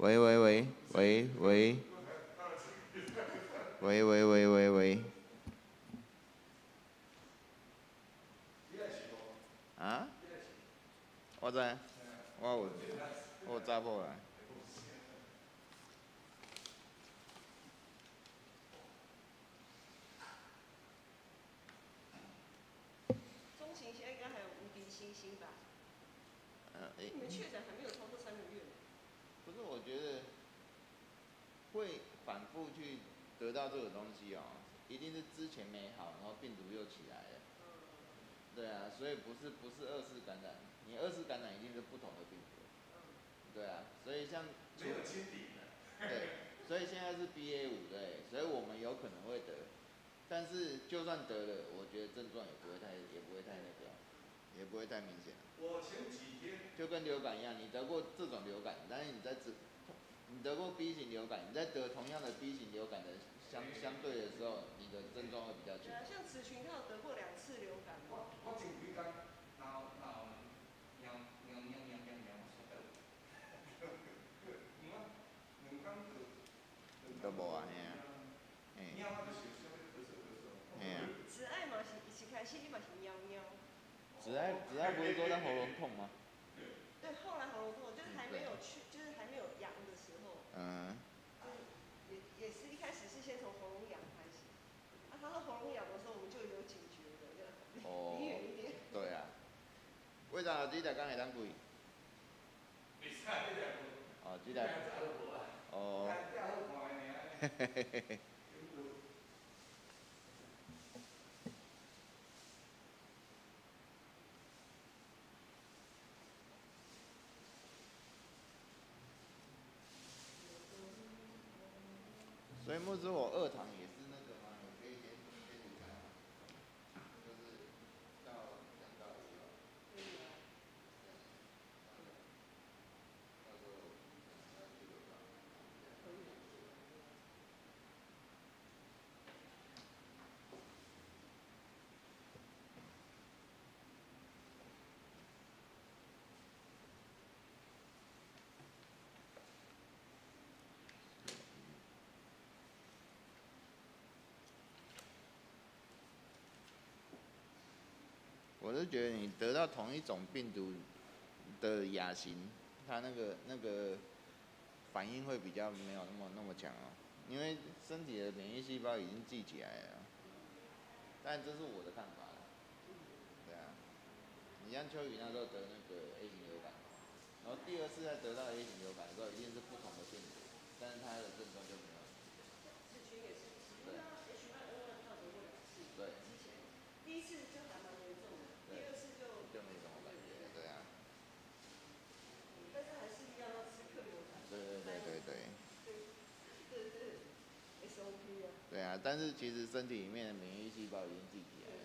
喂喂喂喂喂喂喂喂喂喂，啊？我知，我有查甫啦。中型现在应该还有无敌星星吧？诶、你们确诊还没有超过3个月呢。不是，我觉得会反复去得到这个东西哦，一定是之前没好，然后病毒又起来了。对啊，所以不是二次感染，你二次感染一定是不同的病毒。对啊，所以像没有清零的。对，所以现在是 BA5对，所以我们有可能会得，但是就算得了，我觉得症状也不会太那个，也不会太明显。我前几天就跟流感一样，你得过这种流感，但是你得过 B 型流感，你在得同样的 B 型流感的相对的时候，你的症状会比较轻。对啊，像子群他有得过2次流感。我前几天闹喵喵喵喵喵喵说的，两工都无啊，嘿啊，嘿，喵啊就是稍微咳嗽咳嗽。嘿啊。子爱嘛是一开始你嘛是喵喵。子爱不是说他喉咙痛吗？对，后来喉咙痛，就是还没有就是还没有阳的时候。嗯。就是也是一开始是先从喉咙痒开始。啊，他说喉咙痒的时候，我们就有警觉的，要离远一点。对啊。为啥你逐工会当开？袂使你来无？哦，这台。哦。嘿嘿嘿嘿嘿。所以牧师，我2堂也是那个吗？你可以先离开吗？就是到讲道理哦。可以啊。到时候要去楼上。可以。我是觉得你得到同一种病毒的亚型，它那个反应会比较没有那么强哦，因为身体的免疫细胞已经记起来了。但这是我的看法。对啊。你像秋雨那时候得那个 A 型流感，然后第2次再得到 A 型流感的时候，一定是不同的病毒，但是它的症状就没有。子群也是，因为他 H1N1他得过2次。对。之前第1次就还蛮严重的，第2次就没什么感觉。对啊。但是还是一样要吃克流感。对。这是 SOP 啊。对啊，但是其实身体里面的免疫细胞已经记起来了。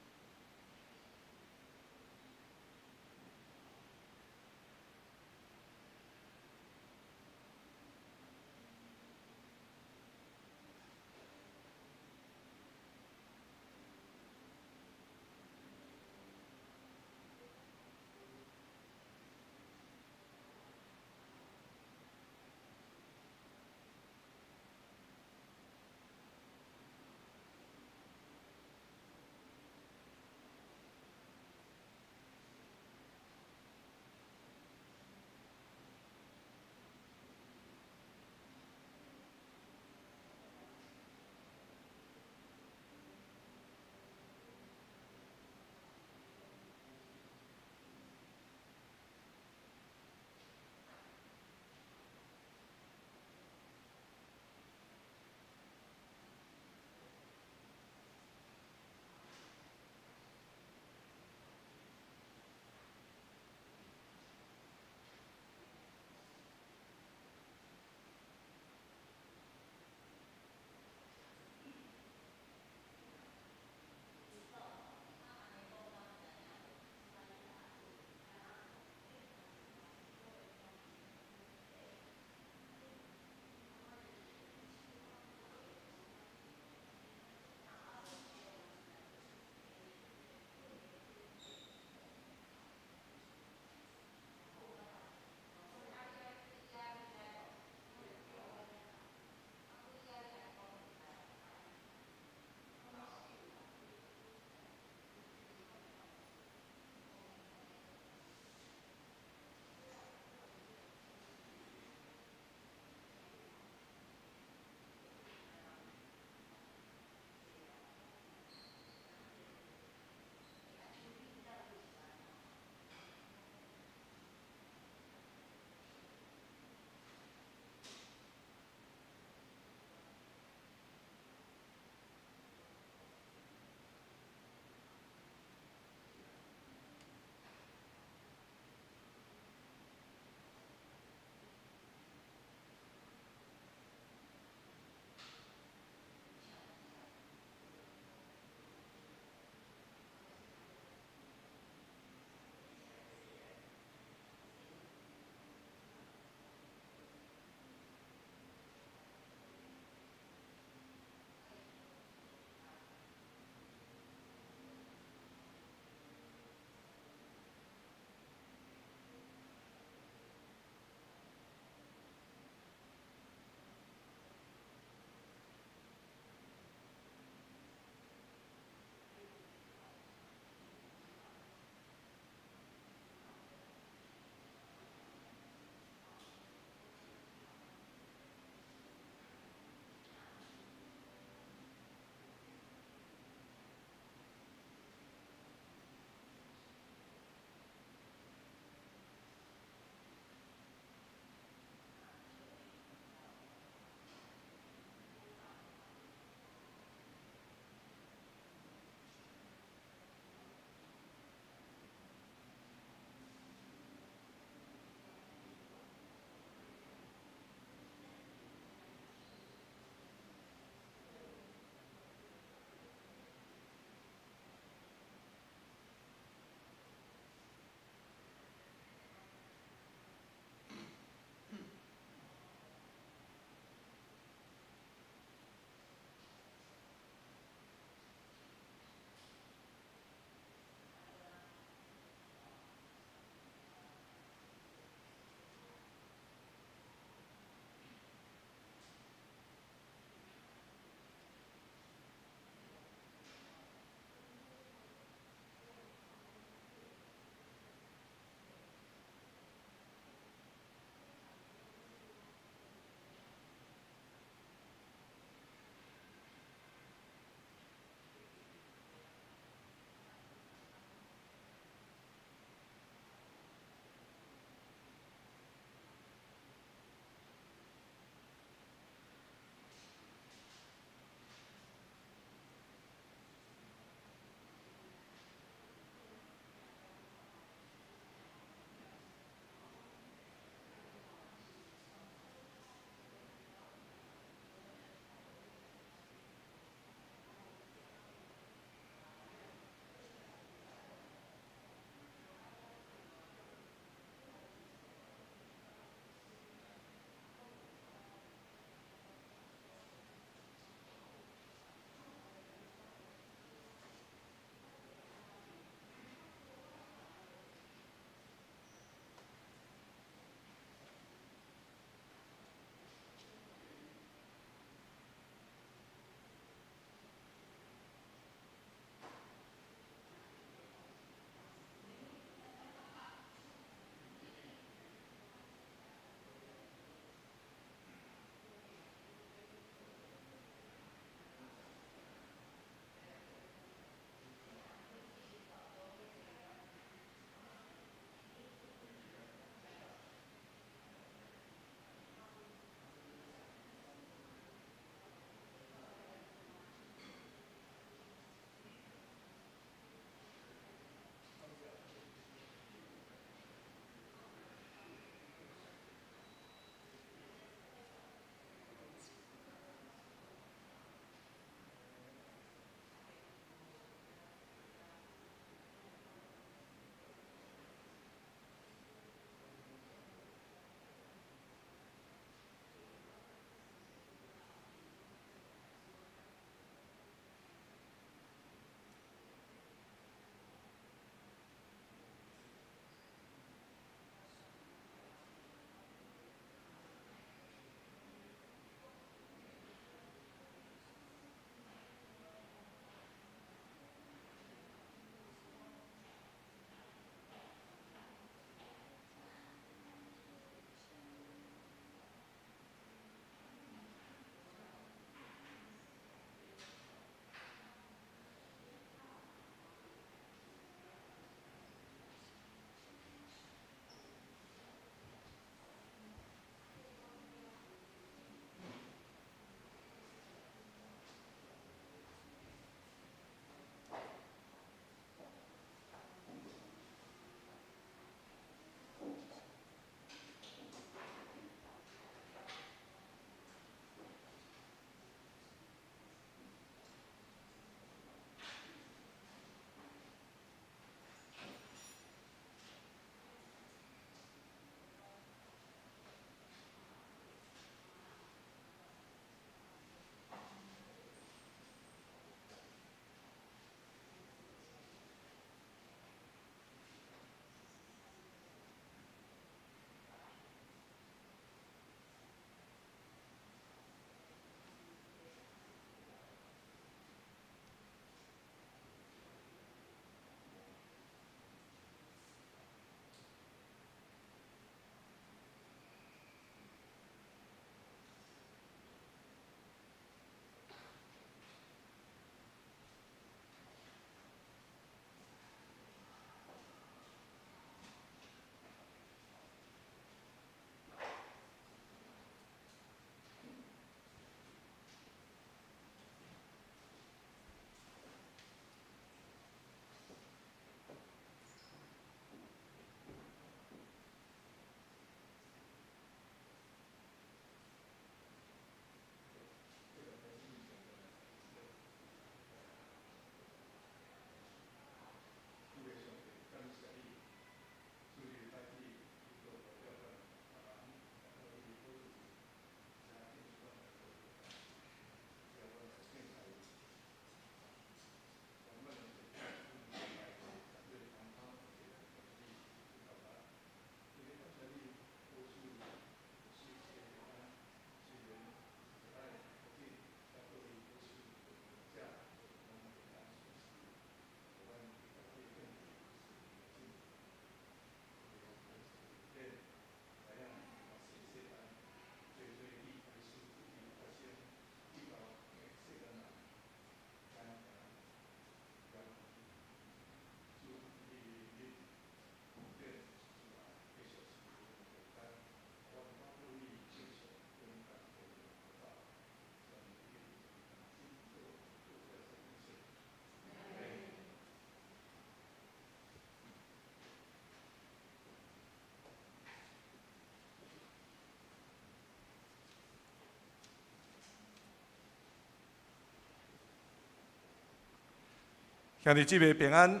兄弟姊妹平安，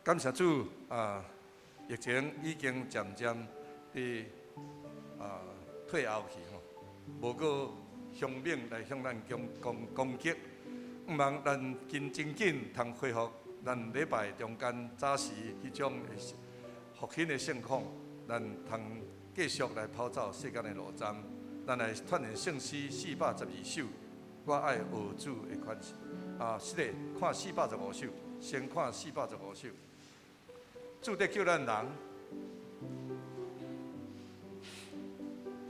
感谢主疫情已经渐渐伫退后去吼，无过凶猛来向咱攻击，毋望咱真紧通恢复咱礼拜中间早时迄种复兴的盛况，咱通继续来跑走世间的路站，咱来串联圣诗412首，我爱学主的款式。是的，看415首，先看415首。主在叫咱人，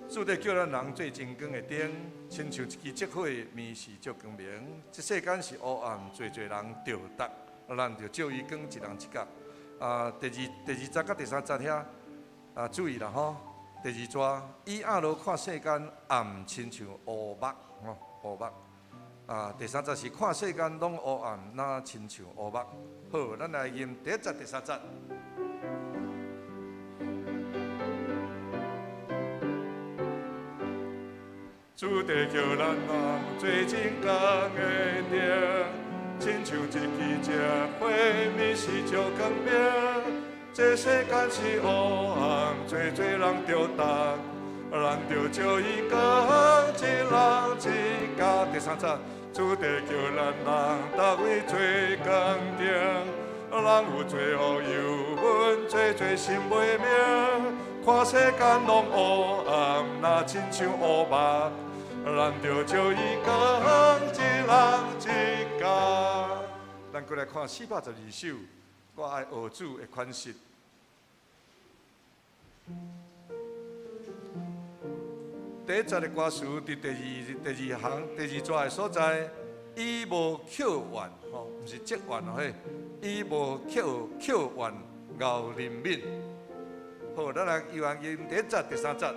主在叫咱人做真光的灯，亲像一支烛火，面是照光明。这世间是黑暗，侪人着得，咱着照伊光，一人一角。第二节甲第三节遐，注意啦吼。第二节，以暗路看世间，暗亲像乌目吼，乌目。第三节是看世间拢黑暗，那亲像乌目。好，咱来念第一节、第三节。主地叫咱人做真光的灯，亲像一支烛火，面是照光明。这世间是黑暗，人着得，咱着照伊光，一人一家。第三节。主地叫咱人，逐位做工程，人有做恶又阮做心袂明，看世间拢黑暗，那亲像乌目，咱着照伊光，一人一家。咱过来看412首，我爱学主的款式。第一节的歌词伫第二节的所在，伊无口怨吼，毋是积怨哦嘿，伊无口怨熬人民。好，咱来又用第一节、第三节。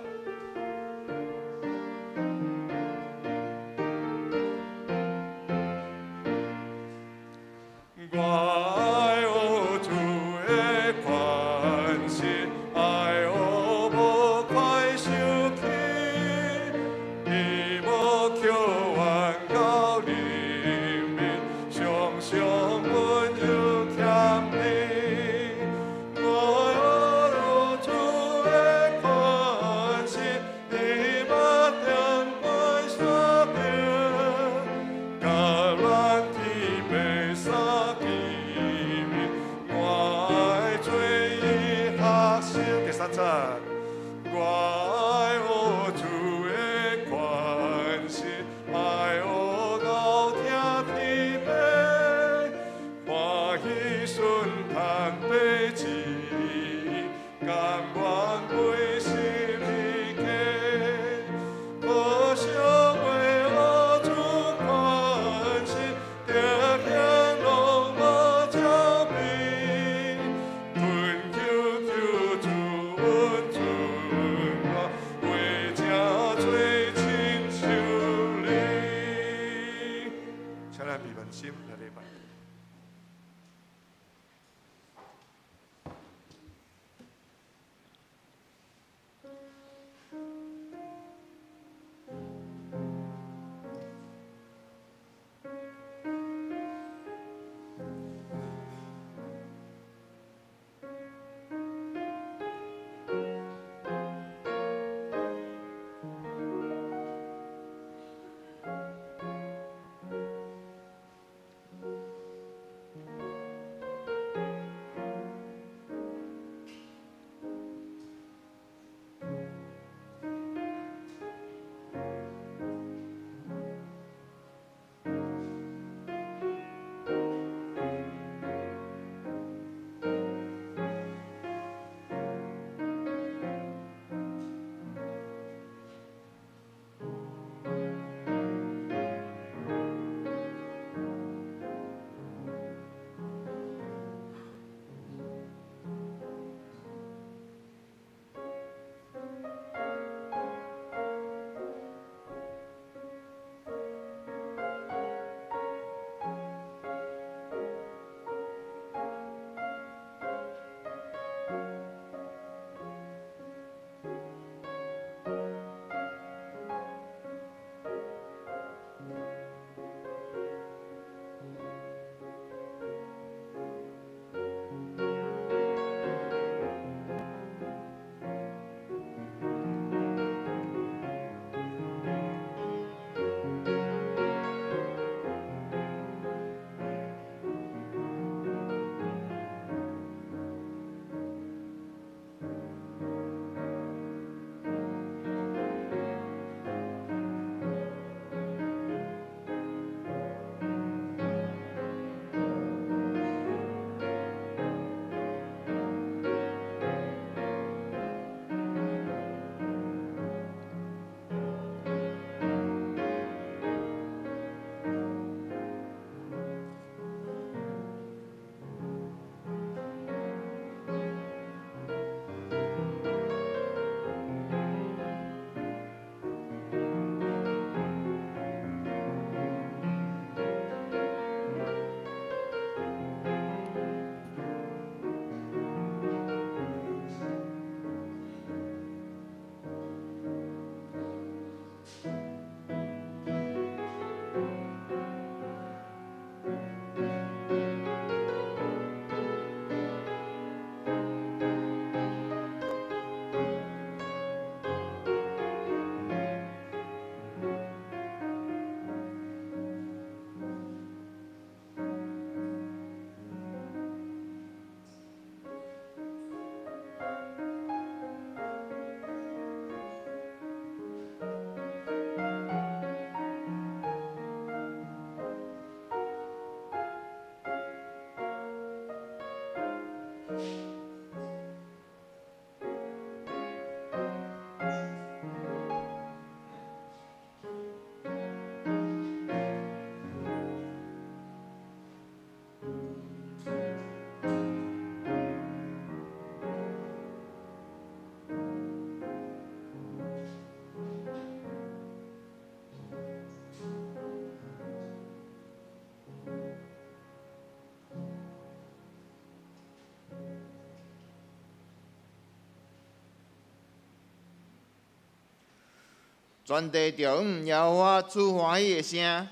全地着耶和华出欢喜的声，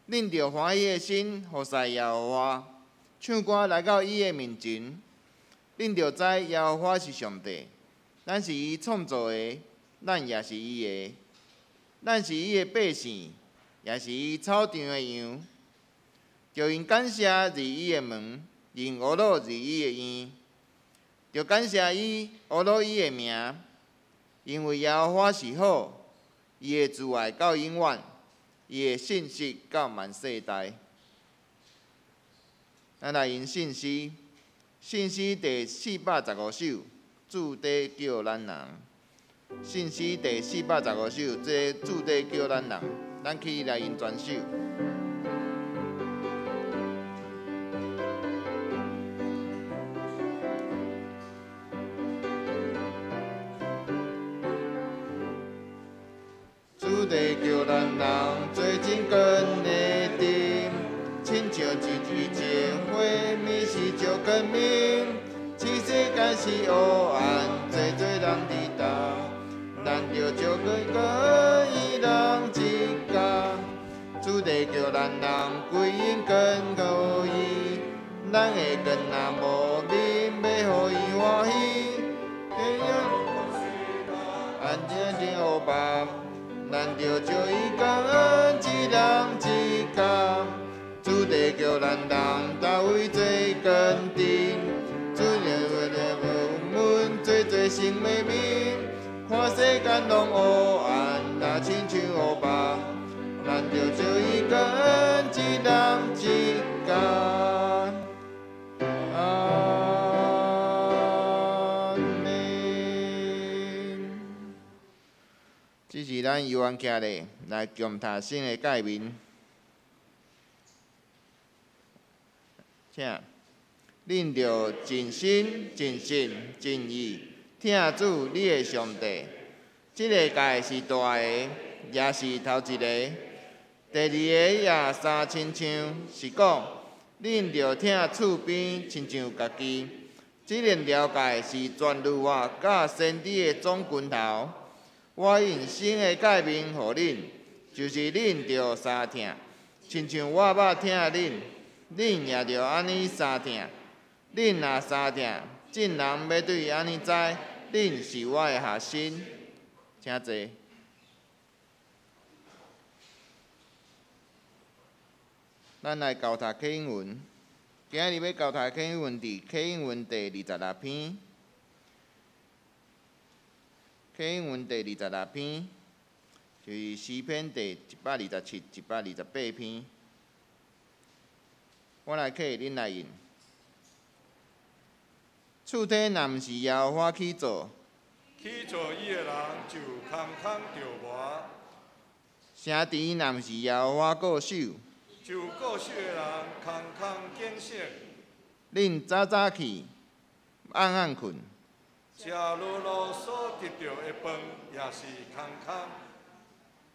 恁着欢喜的心，服侍耶和华，唱歌来到伊的面前。恁着知耶和华是上帝，咱是伊创造的，咱也是伊的。咱是伊的百姓，也是伊草场的羊。着因感谢入伊的门，因学乐入伊的院。着感谢伊，学乐伊的名，因为耶和华是好。伊的慈爱到永远，伊的信实到万世代。咱来吟信诗，信诗第415首，主题叫咱人。信诗第415首，这主题叫咱人，咱起来吟全首。主题叫咱人做真根的丁，亲像一支情花，蜜是照根明。这世间是黑暗，最多人伫倒，咱着照根伊人一家。主题叫咱人归因根互伊，咱的根若无面，要互伊欢喜。安静真黑白。咱着照伊感恩，一人一家。主题叫咱人大位做根丁，主日阮做生的面，看世间拢黑暗，若亲像黑白。咱着照伊感恩，一人一家。这是咱犹原徛咧来强读新的诫命，请恁着尽心、尽性、尽意听主你的上帝。这个诫是大个，也是头一个。第二个也三亲像，是讲恁着听厝边亲像家己。这个条诫是全律法甲先知的总拳头。我用新的诫命互恁，就是恁着相听，亲像我捌听恁，恁也着安尼相听。恁若相听，众人要对安尼知，恁是我的学生。请坐。咱来交读课英文，今日要交读课英文伫课英文第26篇。课英文第26篇，就是诗篇第127、128篇。我来刻，恁来引。厝体若毋是耶和华去做，去做伊的人就空空着磨；城池若毋是耶和华固守，就固守的人空空建设。恁早早起，暗暗困。食落落所得到的饭也是空空。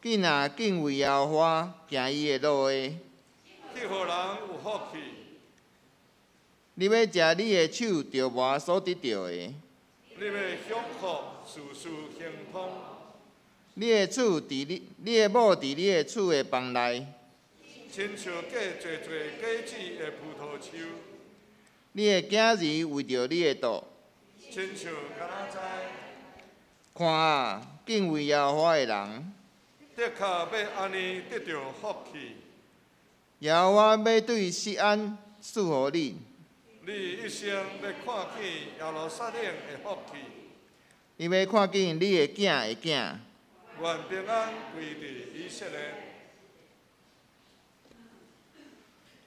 囡仔敬畏耶和华，行伊的路的，迄互人有福气。你要食你的手着磨所得到的，你要享福，事事亨通。你的厝伫你的某伫你的厝的房内，亲像结做果子的葡萄树。你的囝儿为着你的肚。亲像橄榄栽，看啊，敬畏耶和华的人，的确要安尼得到福气。耶和华要对锡安赐予你，你一生要看见耶路撒冷的福气，你要看见你的囝的囝。愿平安归伫以色列。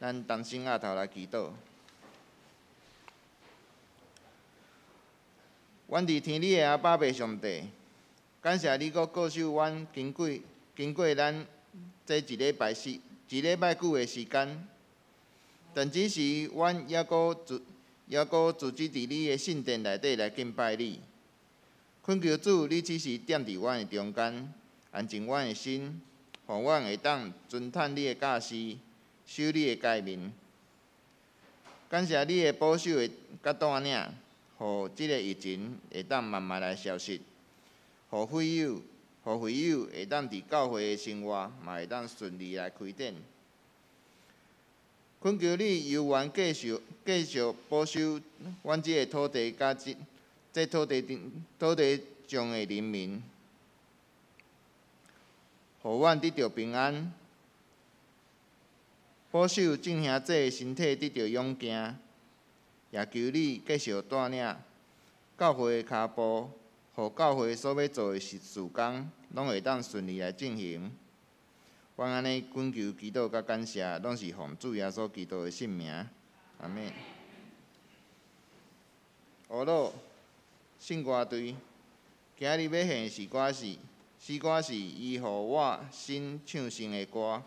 咱同心额头来祈祷。阮伫天里的阿爸爸上帝，感谢你，搁固守阮经过咱这一礼拜久的时间。但只是阮还搁自己伫你的圣殿内底来敬拜你。恳求主，你只是踮伫阮的中间，安静阮的心，互阮会当遵趁你的教示，守你的诫命。感谢你的保守甲带领。互即个疫情会当慢慢来消失，互肺友、互互会友会当伫教会的生活，嘛会当顺利来开展。恳求你由愿继续保守阮即个土地甲这土地上的人民，互阮得到平安，保守众兄弟的身体得到勇健，也求你继续带领教会的脚步，互教会所要做的事工，拢会当顺利来进行。阮安尼恳求祈祷甲感谢，拢是奉主耶稣基督的圣名，阿免。学老圣歌队，今日要献诗歌是伊互我新唱成的歌。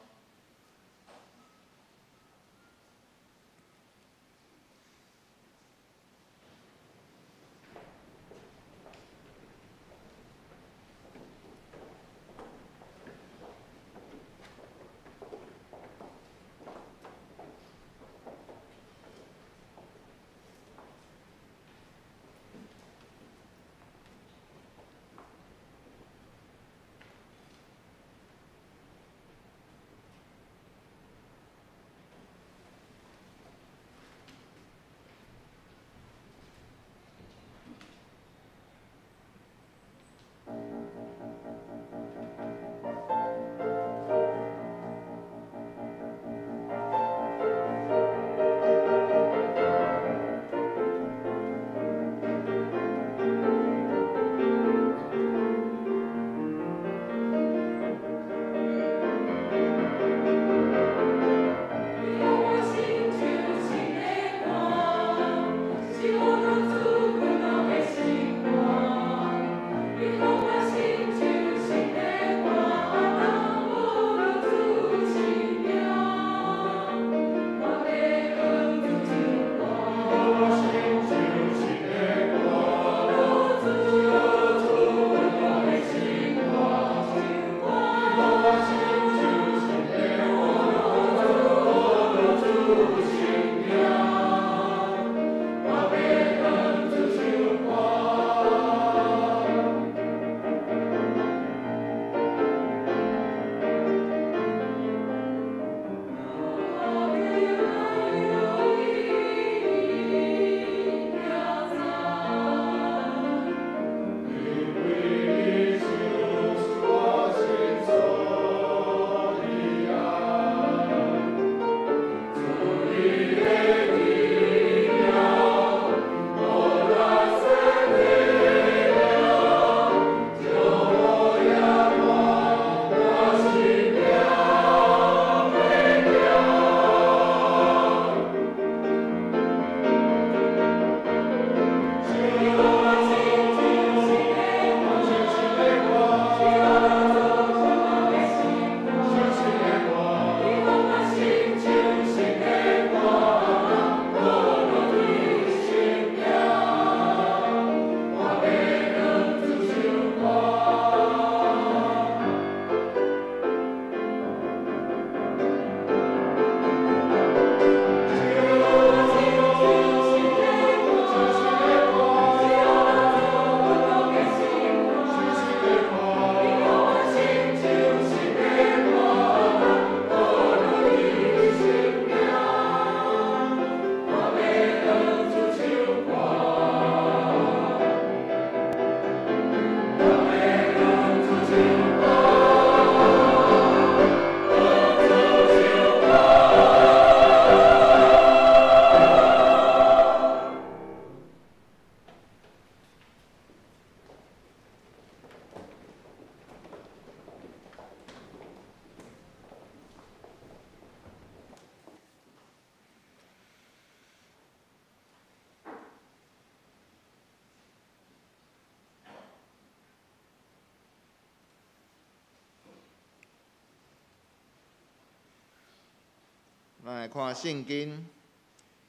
咱来看圣经，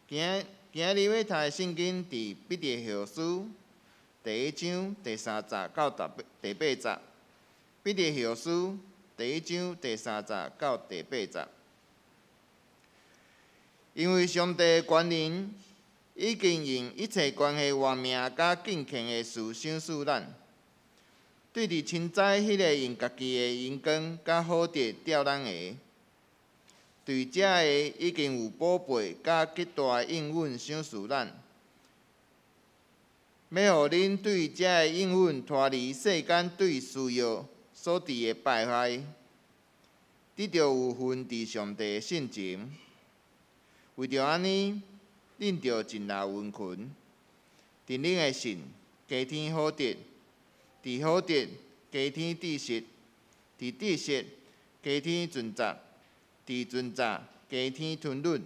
今日要读的圣经伫彼得后书第1章第3节到第8节。彼得后书第1章第3节到第8节。因为上帝的权能已经用一切关系活命甲敬虔的事赏赐咱，对伫凊早迄个用家己的荧光甲好德吊咱下，对遮个已经有宝贝甲极大的应允赏赐咱，要互恁对遮个应允脱离世间对需要所致的败坏，得着有份伫上帝的性情。为着安尼，恁着尽力温群，伫恁的信加添好德，伫好德加添知识，伫知识加添存杂，伫存杂加添吞忍，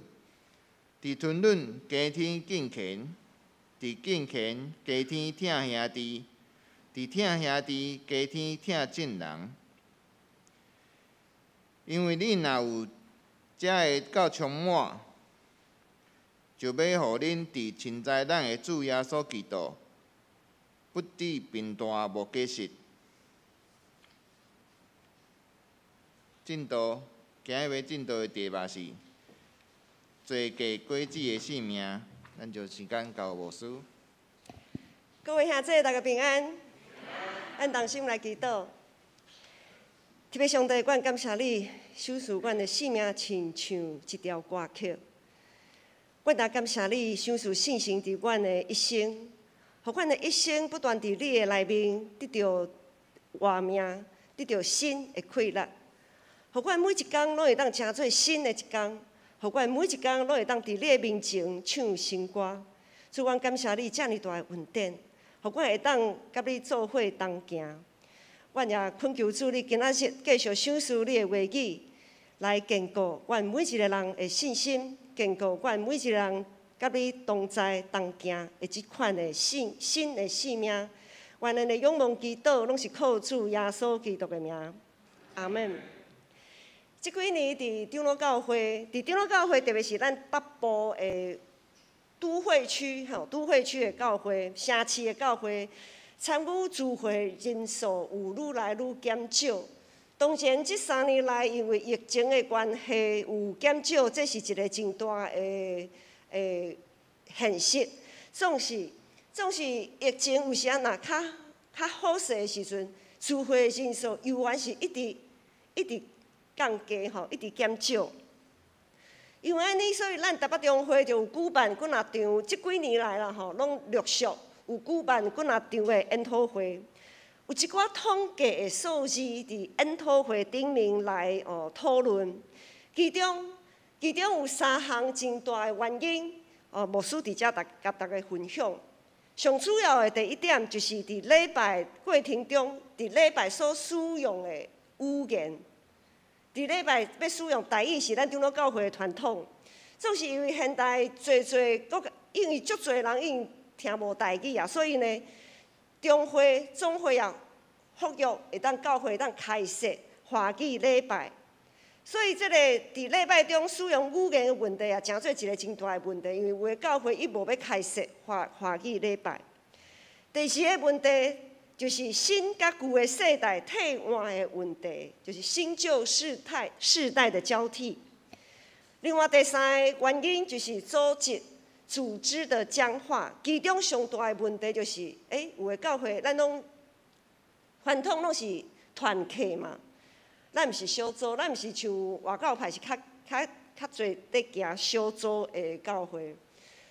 伫吞忍加添敬虔，伫敬虔加添疼兄弟，伫疼兄弟加添疼正人。因为恁若有遮个够充满，就要互恁伫亲在咱的主耶稣基督，不致贫大无价值。进度，今日要进度的题目是做价果子的性命。咱就时间交牧师。各位兄弟，大家平安。咱同心来祈祷。特别上帝，阮感谢你，守护阮的性命，亲像一条歌曲。阮也感谢你，赏赐信心伫阮的一生，互阮的一生不断伫你的内面得到活命，得到新的快乐。互阮每一天拢会当成做新的一天，互阮每一天拢会当伫你的面前唱新歌。主，阮感谢你遮尔大的恩典，互阮会当甲你做伙同行。阮也恳求主，你今仔日继续赏赐你的话语，来坚固阮每一个人的信心，坚固阮每一个人甲你同在同行的即款的新的生命。愿咱的仰望祈祷，拢是靠主耶稣基督的名。阿门。即几年伫长老教会，特别是咱北部的都会区的教会、城市的教会。参与聚会人数有愈来愈减少，当然这3年来因为疫情的关系有减少，这是一个真大的现实。总是疫情有时若较好势的时阵，聚会人数犹原是一直降低一直减少。因为安尼，所以咱台北中会就有举办几若场，这几年来啦拢陆续。有举办几若场的研讨会，有一寡统计的数字伫研讨会顶面来讨论，其中有3项真大的原因，牧师伫遮甲大家分享。上主要的第一点就是伫礼拜过程中，伫礼拜所使用的语言，伫礼拜要使用台语是咱长老教会的传统，总是因为现代因为足侪人已经听无台语啊，所以呢，总会也呼吁会当教会会当开设华语礼拜。所以这个伫礼拜中使用语言的问题啊，诚做一个真大的问题，因为有的教会一无要开设华语礼拜。第2个问题就是新甲旧的世代替换的问题，就是新旧世代的交替。另外第3个原因就是组织的僵化，其中上大的问题就是，有的教会咱拢传统拢是团契嘛，咱毋是小组，咱毋是像外教派是较侪在行小组的教会。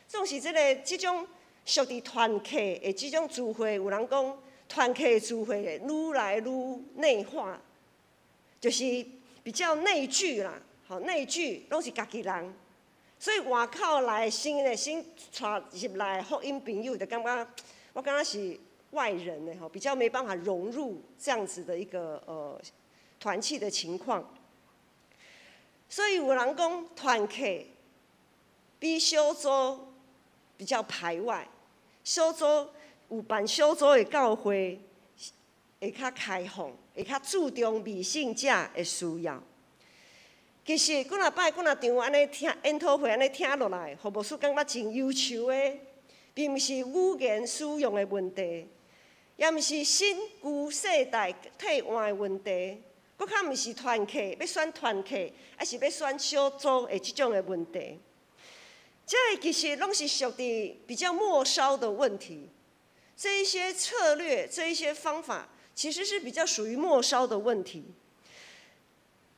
总是即种属伫团契的即种聚会，有人讲团契的聚会愈来愈内化，就是比较内聚啦，内聚拢是家己人。所以外口来新带入来福音朋友，就感觉我感觉是外人的比较没办法融入这样子的一个团契的情况。所以有人讲团契比小组比较排外，小组有办小组的教会会较开放，会较注重未信者的需要。其实，几若摆、几若场安尼听研讨会安尼听落来，互牧师感觉真忧愁的，并毋是语言使用的问题，也毋是新旧世代替换的问题，搁较毋是团契要选团契，还是要选小组的即种的问题。这其实拢是属于比较末梢的问题。这一些策略、这一些方法，其实是比较属于末梢的问题。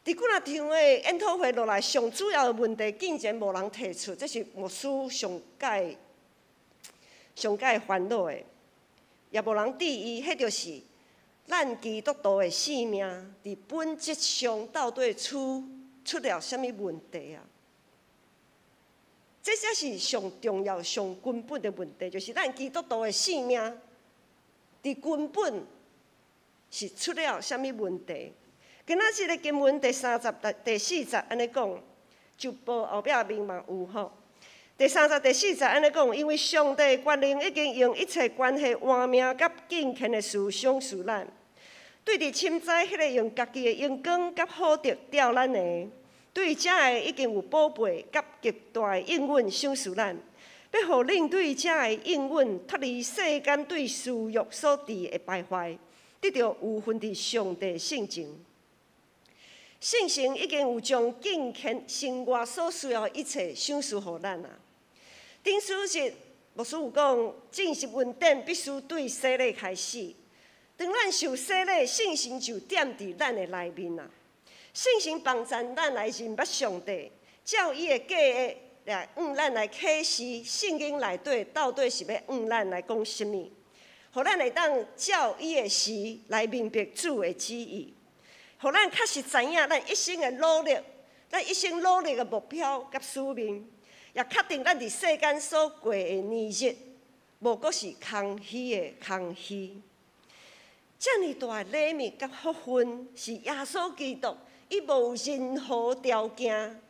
伫几若场的研讨会落来，上主要的问题竟然无人提出，这是牧师上界烦恼的，也无人注意，迄就是咱基督徒的性命伫本质上到底出了啥物问题啊？这才是上重要、上根本的问题，就是咱基督徒的性命伫根本是出了啥物问题？今仔日的经文第30、第40安尼讲，就报后壁明嘛有吼。第30、第40安尼讲，因为上帝的权能已经用一切关系换命甲敬虔的事赏赐咱，对伫深知迄个用家己的荣光甲好德吊咱的，对遮个已经有宝贝甲极大的应允赏赐咱，要互恁对遮个应允脱离世间对私欲所致的败坏，得到有份伫上帝的性情。圣神已经有将敬虔生活所需要的一切赏赐予咱啊。顶次日，牧师有讲，正式恩典必须对洗礼开始。当咱受洗礼，圣神就踮伫咱的内面啊。圣神帮助咱来认捌上帝，照伊的计划来咱来启示圣经内底到底是要咱来讲什么，互咱会当照伊的时来明白主的旨意。互咱确实知影咱一生的努力，咱一生努力的目标甲使命，也确定咱伫世间所过的年日，无过是空虚的空虚。遮尔大的礼物甲福分，是耶稣基督，伊无任何条件，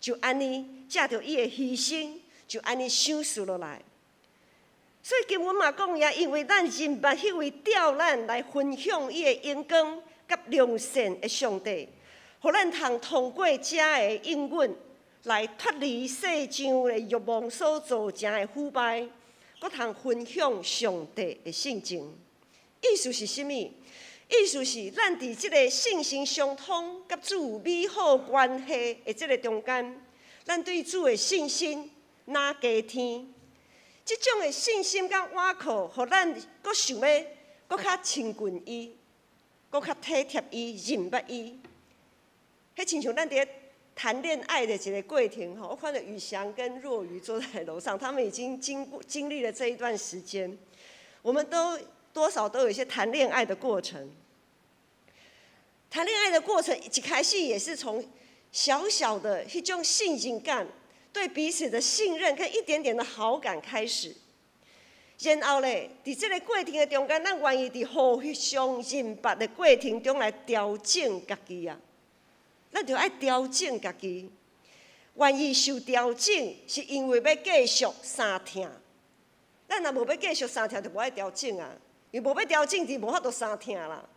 就安尼借着伊的牺牲，就安尼赏赐落来。所以经文嘛讲，也因为咱认捌迄位召咱来分享伊的荣光。甲良善的上帝，互咱通过遮的应允，来脱离世上的欲望所造成的腐败，搁通分享上帝的性情。意思是甚物？意思是咱伫即个性情相通、甲主有美好关系的即个中间，咱对主的信心哪加添？即种的信心甲倚靠，互咱搁想要搁较亲近伊。搁较体贴伊、认捌伊，迄亲像咱伫咧谈恋爱的一个过程吼。我看到宇翔跟若愚坐在楼上，他们已经经历了这一段时间，我们都多少都有一些谈恋爱的过程。谈恋爱的过程一开始也是从小小的迄种信任感、对彼此的信任跟一点点的好感开始。然后咧，伫这个过程的中间，咱愿意伫互相认捌的过程中来调整家己啊。咱就爱调整家己，愿意受调整，是因为要继续相听。咱若无要继续相听，就无爱调整啊。因为无要调整，就无法度相听啦。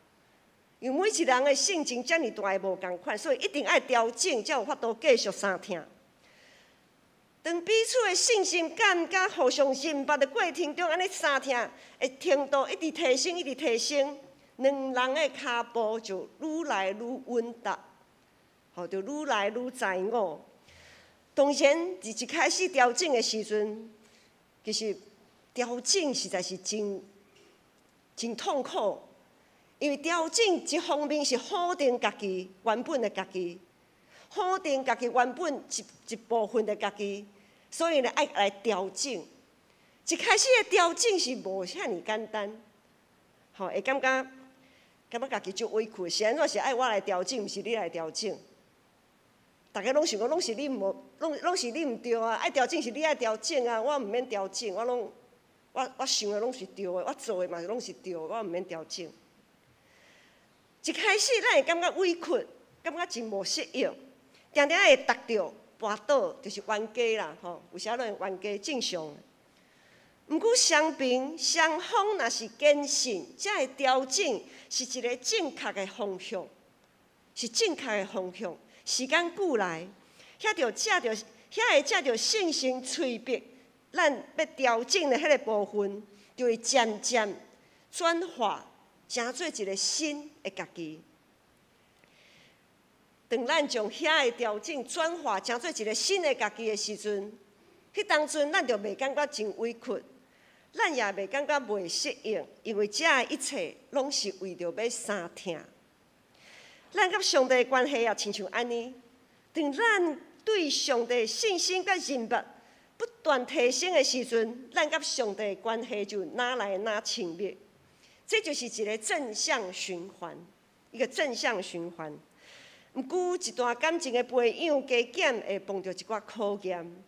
因为每一人的性情遮尔大的无共款，所以一定爱调整，才有法度继续相听。当彼此的信心感甲互相认捌的过程中，安尼相听的程度一直提升，一直提升，两人的脚步就愈来愈稳踏，吼，就愈来愈在我。当然，伫一开始调整的时阵，其实调整实在是真痛苦，因为调整一方面是否定家己原本的家己。否定家己原本一部分的家己，所以呢，爱来调整。一开始的调整是无遐尔简单，吼，会感觉家己就委屈，是安怎是爱我来调整，毋是你来调整。大家拢想讲，拢是你毋对啊，爱调整是你爱调整啊，我毋免调整，我想的拢是对的，我做的嘛拢是对的，我毋免调整。一开始咱会感觉委屈，感觉真无适应。定定会达到跋倒，就是冤家啦，吼，有时仔拢冤家正常。毋过双边双方若是坚信，才会调整是一个正确的方向，是正确的方向。时间久来，遐会借着信心催逼，咱要调整的迄个部分，就会渐渐转化，成做一个新的家己。当咱将遐个调整转化成做一个新的家己的时阵，迄当阵咱就袂感觉真委屈，咱也袂感觉袂适应，因为遮的一切拢是为着要相听。咱甲上帝的关系也亲像安尼，当咱对上帝的信心甲认识不断提升的时阵，咱甲上帝的关系就哪来哪亲密。这就是一个正向循环，一个正向循环。毋过一段感情的培养加减会碰到一寡考验。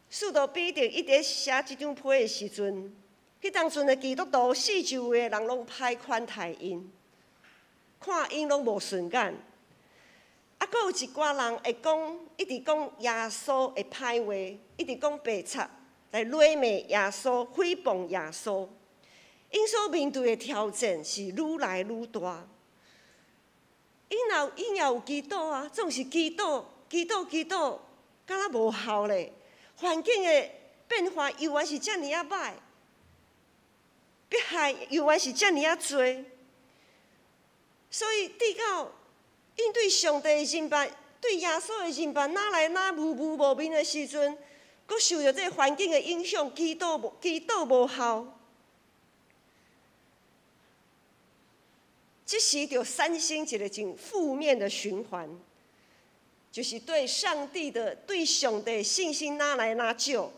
使徒彼得伊伫写即张批的时阵，迄当阵的基督徒四周围的人拢歹款待因，看因拢无顺眼。啊，阁有一寡人会讲，一直讲耶稣的歹话，一直讲白贼来詆谧耶稣、诽谤耶稣。因所面对的挑战是愈来愈大。因也有祈祷啊，总是祈祷，敢若无效咧。环境的变化犹原是遮尔啊歹，迫害犹原是遮尔啊多，所以直到因对上帝的认识、对耶稣的认识哪来哪无面的时阵，阁受到这环境的影响，祈祷无效。这时就产生一个真负面的循环，就是对上帝的信心哪来哪少，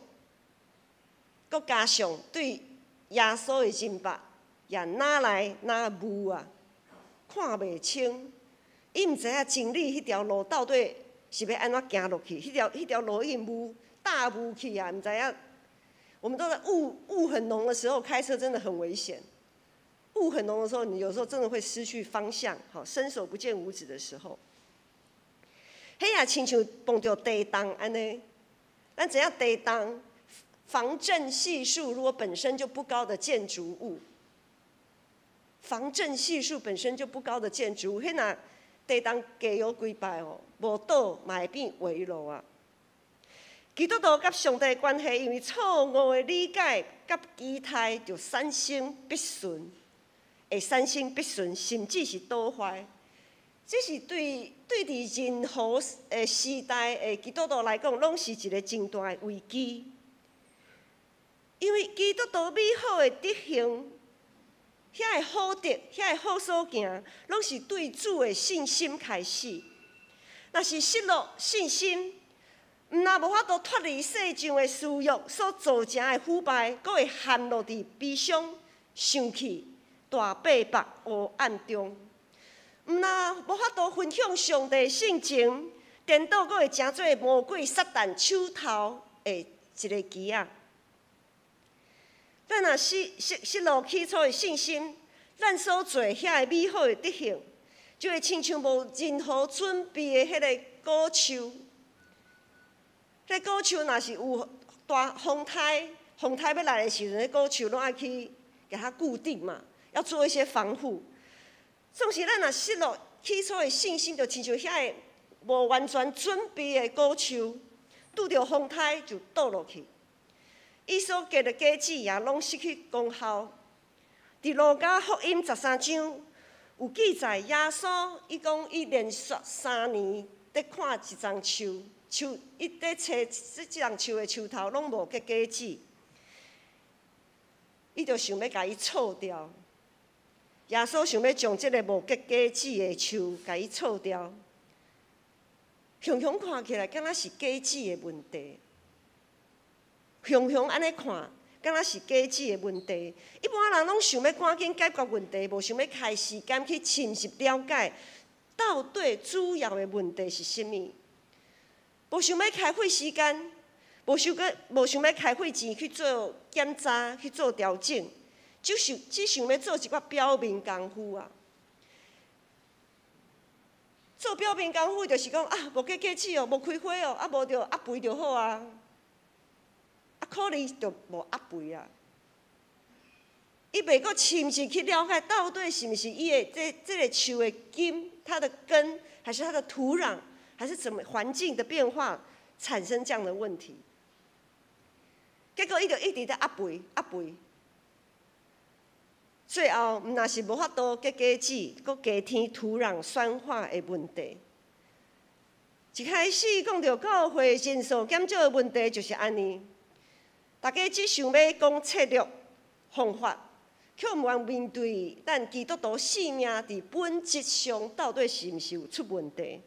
搁加上对耶稣的认识也哪来哪无啊，看袂清，伊毋知影真理迄条路到底是要安怎行落去，迄条路已经大雾去啊，毋知影。我们都在雾很浓的时候开车真的很危险。雾很浓的时候，你有时候真的会失去方向，好，伸手不见五指的时候。迄也亲像碰到地动安尼，咱知影地动防震系数如果本身就不高的建筑物，防震系数本身就不高的建筑物，迄若地动加油几摆哦，无倒嘛会变围楼啊。基督徒甲上帝的关系，因为错误的理解甲期待，就产生不顺。会产生不顺，甚至是倒坏。这是对伫任何时代的基督徒来讲，拢是一个真大的危机。因为基督徒美好的德行，遐个好德，遐个好所行，拢是对主的信心开始。若是失落信心，毋但无法度脱离世上的私欲所造成的腐败，阁会陷落伫悲伤、生气。大白目黑暗中，毋但无法度分享上帝性情，颠倒阁会成做魔鬼撒旦手头的一个棋仔。咱若失落起初的信心，咱所做遐个美好的德行，就会亲像无任何准备的迄个果树。迄果树若是有大风台要来的时阵，迄果树拢爱去给它固定嘛。要做一些防护，总是咱若失落起初的信心，就亲像遐个无完全准备的果树，拄着风台就倒落去。伊所结的果子也拢失去功效。伫路加福音13章有记载，耶稣伊讲伊连续3年在看一丛树，伊在找这丛树的树头拢无结果子，伊就想要甲伊错掉。耶稣想要将这个无结果子的树，甲伊错掉。雄雄看起来，敢若是果子的问题。雄雄安尼看，敢若是果子的问题。一般人拢想要赶紧解决问题，无想要开时间去深入了解，到底主要的问题是甚物。无想要开费时间，无想要开费钱去做检查、去做调整。只想要做一寡表面功夫啊！做表面功夫就是讲啊，无结果子哦，无开花哦，啊无就压肥就好啊，可能就无压肥啊。伊袂阁深入去了解，到底是毋是伊的这个树的根，它的根，还是它的土壤，还是怎么环境的变化产生这样的问题？结果伊就一直在压肥。最后，毋但是无法度结果子，阁加添土壤酸化的问题。一开始讲到教会人数减少的问题，就是安尼。大家只想要讲策略、方法，却毋愿面对咱基督徒性命伫本质上到底是毋是有出问题。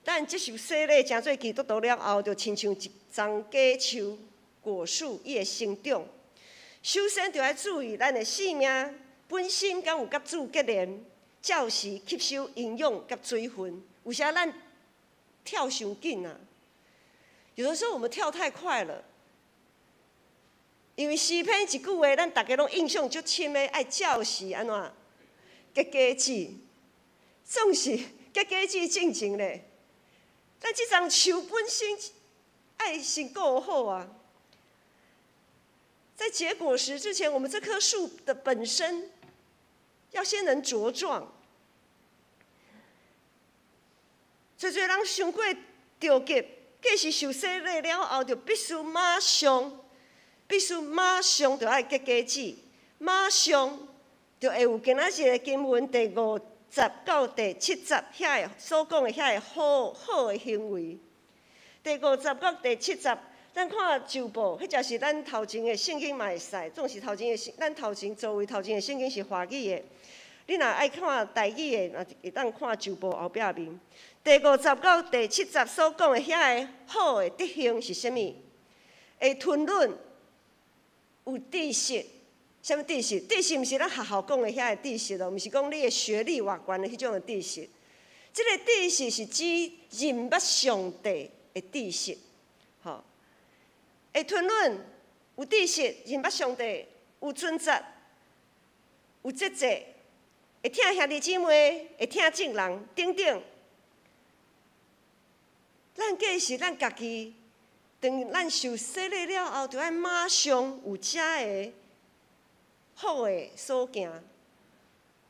咱接受洗礼，成做基督徒了后，就亲像一丛假树果树，伊会生长。首先，就要注意咱的性命本身敢有甲主结连，照时吸收营养甲水分。有时咱跳伤紧啊，有的时候我们跳太快了。因为诗篇一句话，咱大家拢印象足深的，爱照时安怎结果子，总是结果子进前咧。咱这丛树本身爱先顾好啊，在结果实之前，我们这棵树的本身要先能茁壮。侪人想过着急，假是受洗礼了后，就必须马上就爱结果子，马上就会有今仔日的经文第50到第70遐所讲的遐好的行为。第50到第70，咱看旧报，迄就是咱头前的圣经嘛会使，总是咱头前座位头前的圣经是华语的。你若爱看台语的，会当看旧报后壁面。第50到第70所讲的遐个好的德行是啥物？会吞忍，有知识。什么知识？知识毋是咱学校讲的遐个知识哦，毋是讲你的学历偌悬的迄种的知识。即个知识是指认捌上帝的知识，吼。会吞忍，有知识，认捌上帝，有准则，有节制，会听兄弟姊妹，会听众人，等等。咱假是咱家己，当咱受洗礼了后，就要马上有遮个好的所行。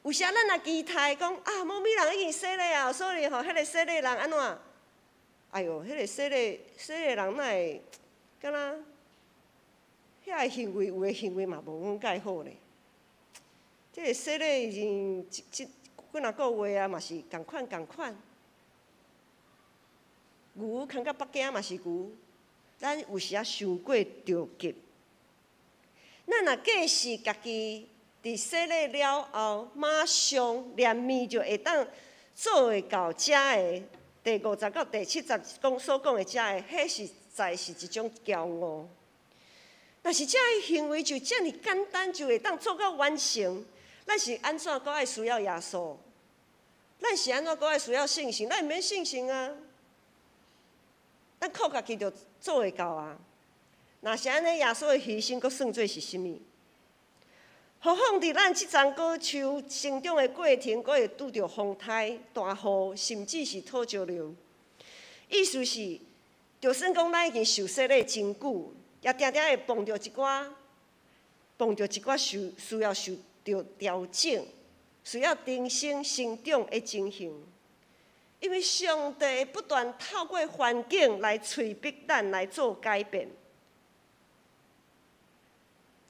有时咱也期待讲啊，某某人已经洗礼啊，所以吼，迄个洗礼人安怎？哎哟，迄个洗礼人哪会敢若遐个行为，有个行为嘛无讲介好咧。即个洗礼已经几若个月啊，嘛是共款。牛牵到北京嘛是牛，咱有时啊想过着急。咱若假是家己伫洗礼了后，马上连面就会当做会到遮个第50到第70所讲的遮个，迄实在是一种骄傲。但是遮个行为就遮尔简单，就会当做到完成。咱是安怎搁爱需要耶稣？咱是安怎搁爱需要信心？咱毋免信心啊！咱靠家己就做会到啊！若是安尼，耶稣的牺牲，阁算做是啥物？何况伫咱即丛果树成长的过程，阁会拄着风台、大雨，甚至是土石流。意思是，就算讲咱已经受洗礼真久，也定定会碰着一寡需要受着调整、需要重新成长的情形。因为上帝不断透过环境来催逼咱来做改变。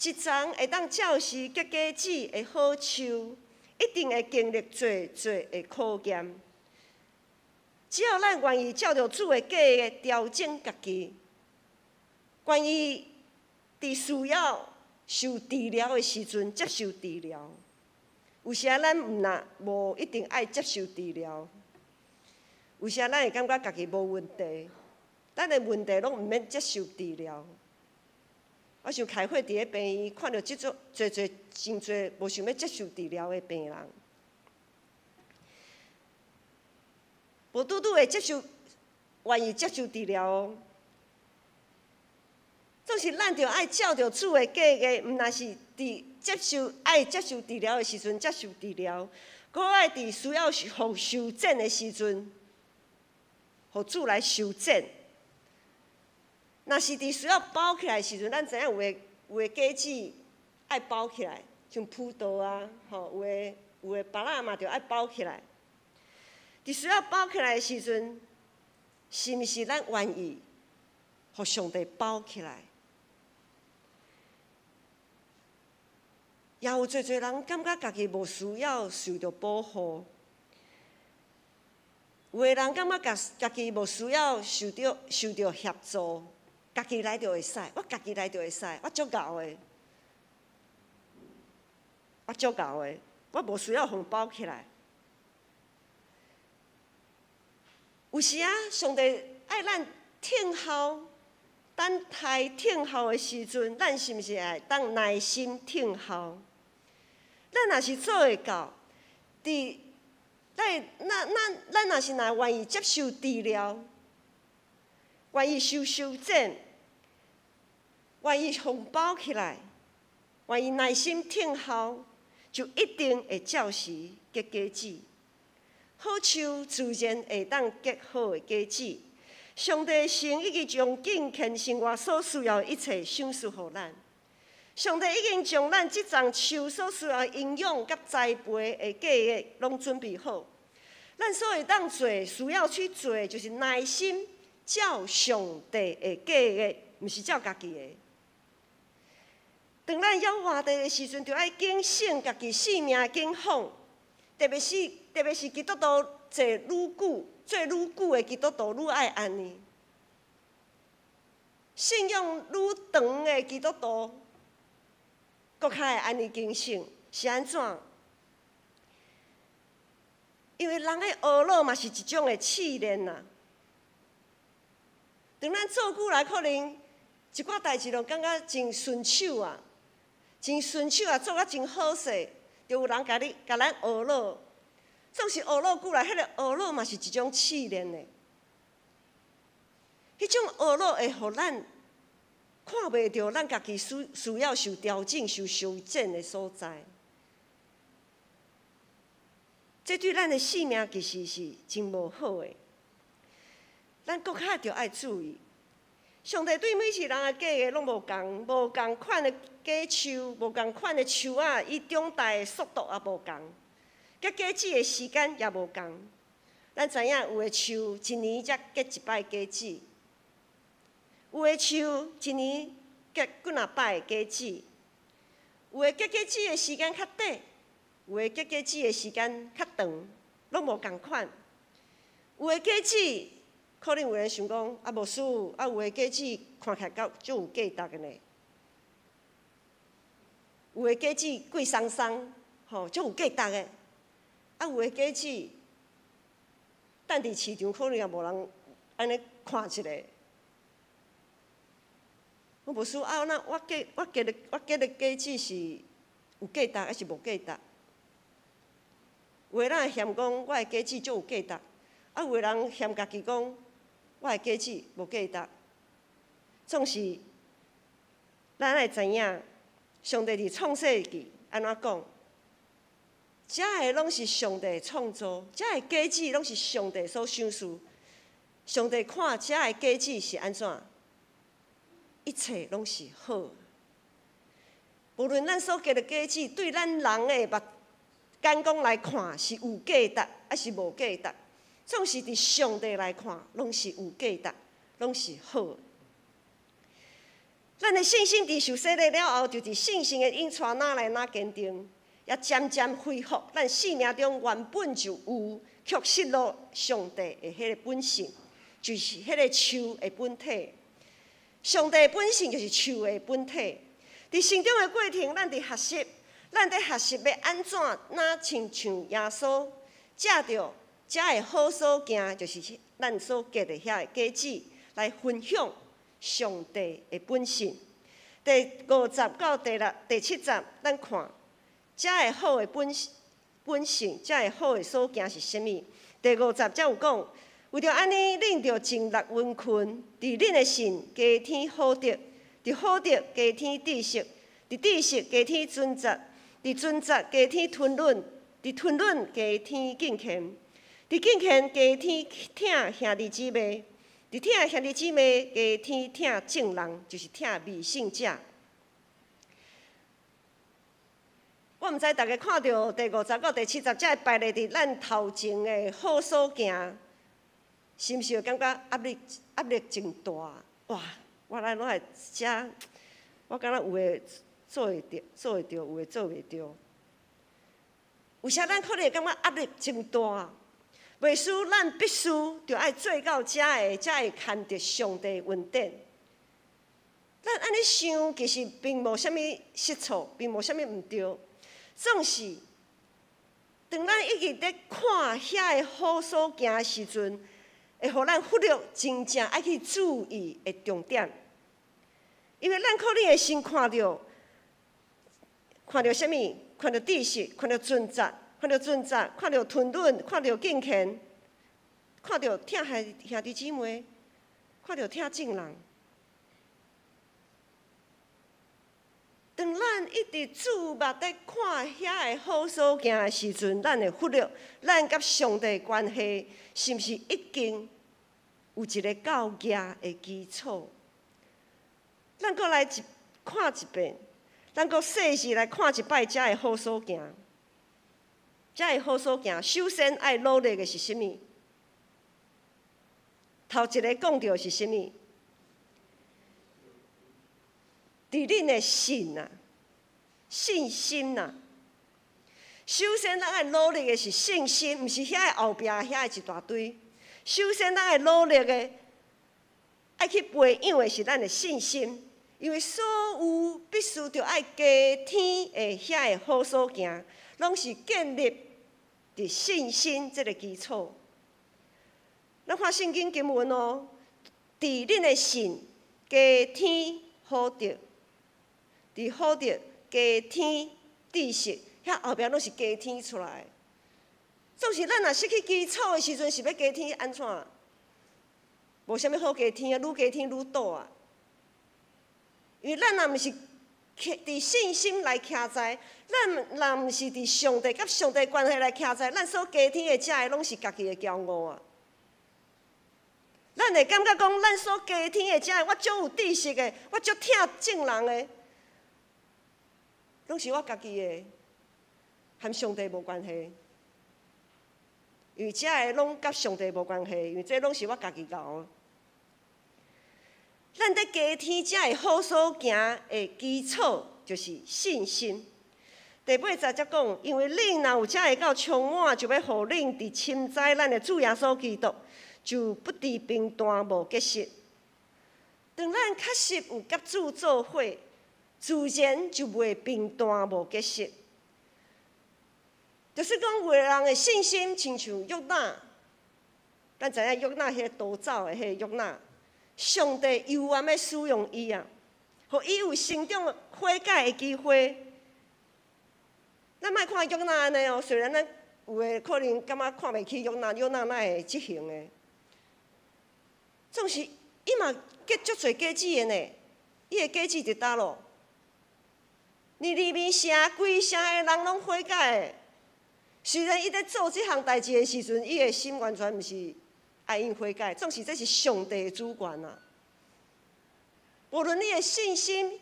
一丛会当照时结果子的好树，一定会经历侪的考验。只要咱愿意照着主的计的调整家己，愿意伫需要受治疗的时阵接受治疗。有时咱无一定爱接受治疗。有时咱会感觉家己无问题，咱的问题拢毋免接受治疗。我想开会伫咧病院，看到真侪无想要接受治疗的病人，无拄会愿意接受治疗哦。总是咱着爱照着主的计个，毋但是伫爱接受治疗的时阵接受治疗，搁爱伫需要互修正的时阵。互主来修正。若是伫需要包起来的时阵，咱知影有诶果子爱包起来，像葡萄啊，吼有诶芭乐嘛，就爱包起来。伫需要包起来的时阵，是毋是咱愿意互上帝包起来？也有侪人感觉家己无需要受到保护。有个人感觉家己无需要受到协助，家己来就会使，我家己来就会使，我足够的，我足够的，我无需要红包起来。有时啊，上帝爱咱听候，等待听候的时阵，咱是毋是爱当耐心听候？咱若是做会到，咱若是愿意接受治疗，愿意修正，愿意红包起来，愿意耐心听候，就一定会照时结果子。好树自然会当结好的果子。上帝神已经将敬虔生活所需要的一切赏赐予咱。上帝已经将咱即丛树所需要的营养甲栽培的计划拢准备好。咱所会当做、需要去做的，就是耐心照上帝的计划，毋是照家己的。当咱要活地的时阵，就要警醒家己性命的警方，特别是基督徒做愈久的基督徒愈爱安尼，信仰愈长的基督徒，搁较会安尼警醒，是安怎？因为人的学老嘛是一种的试炼呐。当咱做久来，可能一寡代志就感觉真顺手啊，做啊真好势，就有人甲咱学老。总是学老久来，迄个学老嘛是一种试炼的。迄种学老会互咱看袂到咱家己需要受调整、受修正的所在。这对咱的性命其实是真无好的。咱搁较着爱注意，上帝对每一个人的计划拢无共款的果树，无共款的树啊，伊长大的速度也无共。结果子的时间也无共，咱知影有的树一年才结一摆果子，有的树一年结几若摆的果子，有的结果子的时间较短，有的结果子的时间较长，拢无共款。有的果子可能有人想讲啊，无师父啊，有的果子看起来足有价值的呢，有的果子贵松松，吼，足有价值的。啊，有的果子，等伫市场可能也无人安尼看一下。我无说啊，那我结的果子是有价值还是无价值？有的人会嫌讲我的果子足有价值，啊，有的人嫌家己讲我的果子无价值。总是咱会知影，上帝伫创世纪安怎讲？遮个拢是上帝创造，遮个果子拢是上帝所赏赐。上帝看遮个果子是安怎？一切拢是好。无论咱所结的果子，对咱人的眼光来看是有价值，还是无价值，总是伫上帝来看，拢是有价值，拢是好的。咱的信心伫受洗礼了后，就伫信心的引带哪来哪坚定。也渐渐恢复咱生命中原本就有，却失落上帝的迄个本性，就是迄个树的本体。上帝的本性就是树的本体。伫成长的过程，咱伫学习，要安怎哪亲像耶稣，借着遮的好所行，就是咱所结的遐个果子，来分享上帝的本性。第50到第7节，咱看。遮个好的本性，遮个好的所行是啥物？第50节有讲，为着安尼，恁着静乐温困，伫恁的神加添好德，伫好德加添知识，伫知识加添尊责，伫尊责加添吞忍，伫吞忍加添敬虔，伫敬虔加添疼兄弟姊妹，伫疼兄弟姊妹加添疼正人，就是疼未信者。我毋知大家看到第50到第7节，才会排列伫咱头前的好所行，是毋是会感觉压力真大？哇！我来拢来遮，我感觉有诶做会着，有诶做袂着。有时咱可能会感觉压力真大，袂输咱必须着爱做到遮会看到上帝恩典。咱安尼想，其实并无啥物失错，并无啥物毋对。总是，当咱一直咧看遐个好所行的时阵，会互咱忽略真正爱去注意的重点。因为咱可能会先看到啥物？看到知识，看到存在，看到吞忍，看到敬虔，看到疼兄弟姊妹，看到疼众人。当咱一直注目在看遐个好所行的时阵，咱会忽略咱甲上帝的关系是毋是已经有一个够夯的基础。咱搁来看一遍，咱搁细细来看一摆遮个好所行。遮个好所行，首先爱努力的是啥物？头一个讲到是啥物？伫恁的信啊，信心啊。首先，咱爱努力的是信心，毋是遐个后壁遐个一大堆。首先，咱爱努力的，爱去培养的是咱的信心，因为所有必须着爱加天的遐个好所行，拢是建立伫信心这个基础。咱看圣经经文哦，伫恁的信加天好德。伫好德加天知识，遐后壁拢是加天出来。总是咱若失去基础的时阵，是要加天安怎？无啥物好加天啊，愈加天愈倒啊。因为咱若毋是伫信心来徛在，咱若毋是伫上帝甲上帝关系来徛在，咱所加天的遮个拢是家己的骄傲啊。咱会感觉讲，咱所加天的遮个，我足有知识的，我足疼众人的。拢是我家己的，和上帝无关系。因为遮个拢甲上帝无关系，因为这拢是我家己搞的。咱在加天遮个好所行的基础就是信心。第8节则讲，因为恁若有遮个到充满，就要互恁伫深知咱的主耶稣基督，就不伫平淡无结实。当咱确实有甲主做伙，自然就袂平淡无结实。就是讲，有个人的信心亲像约拿，咱知影约拿迄个逃走的迄个约拿，上帝悠然要使用伊啊，互伊有成长悔改的机会。咱莫看约拿安尼哦，虽然咱有诶可能感觉看袂起约拿哪会即行的，总是伊嘛结足侪果子的呢，伊的果子伫倒咯？尼尼微城规城的人拢悔改的。虽然伊在做即项代志的时阵，伊的心完全毋是爱因悔改，总是这是上帝的主权啊。无论你的信心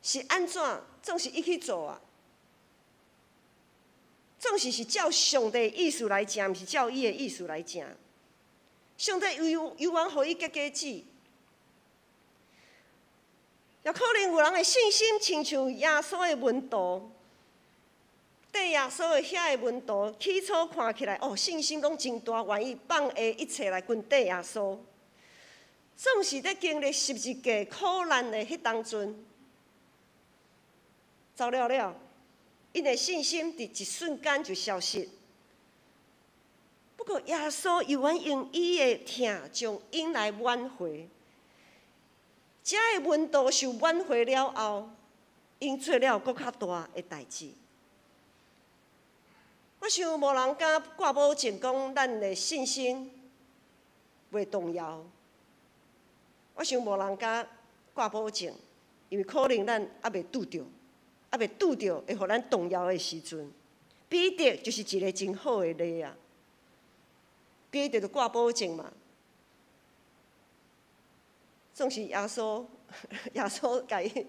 是安怎，总是伊去做啊。总是照上帝的意思来行，毋是照伊的意思来行。上帝悠然互伊结果子，也可能有人的信心亲像耶稣的门徒。对耶稣的遐个门徒，起初看起来哦，信心拢真大，愿意放下一切来跟对耶稣。总是在经历十字架苦难的迄当阵，走了，因的信心伫一瞬间就消失。不过耶稣犹原用伊的疼将因来挽回。遮个门徒受挽回了后，因做了搁较大的代志。我想无人敢挂保证讲咱的信心袂动摇。我想无人敢挂保证，因为可能咱还袂拄着会互咱动摇的时阵。彼得就是一个真好的例啊。彼得就挂保证嘛，总是耶稣甲伊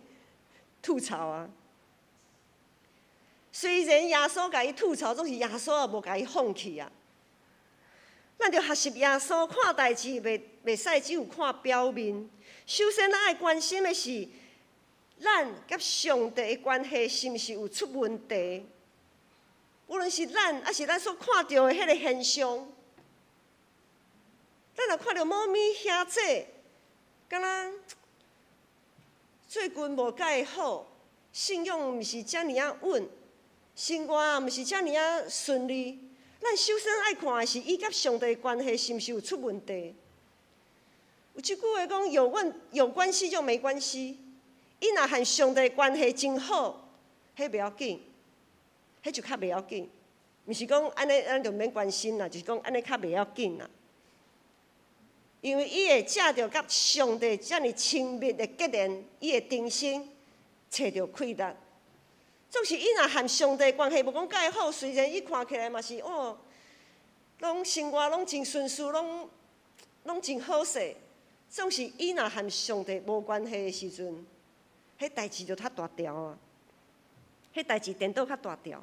吐槽啊。虽然耶稣甲伊吐槽，总是耶稣也无甲伊放弃啊。咱着学习耶稣看代志，袂使只有看表面。首先，咱爱关心的是，咱甲上帝的关系是毋是有出问题？无论是咱，还是咱所看到的迄个现象，咱若看到某物兄姐，敢若做君无介好，信仰毋是遮尔啊稳，生活也毋是遮尔啊顺利。咱首先爱看的是伊甲上帝的关系是毋是有出问题。有一句话讲，有关系就没关系。伊若和上帝关系真好，迄袂要紧，迄就较袂要紧。毋是讲安尼咱就免关心啦，就是讲安尼较袂要紧啦。因为伊会借着甲上帝遮尔亲密的结连，伊会重新找到快乐。总是伊若和上帝关系无讲介好，虽然伊看起来嘛是拢生活拢真顺遂，拢真好势。总是伊若和上帝无关系的时阵，迄代志就较大条啊，迄代志颠倒较大条。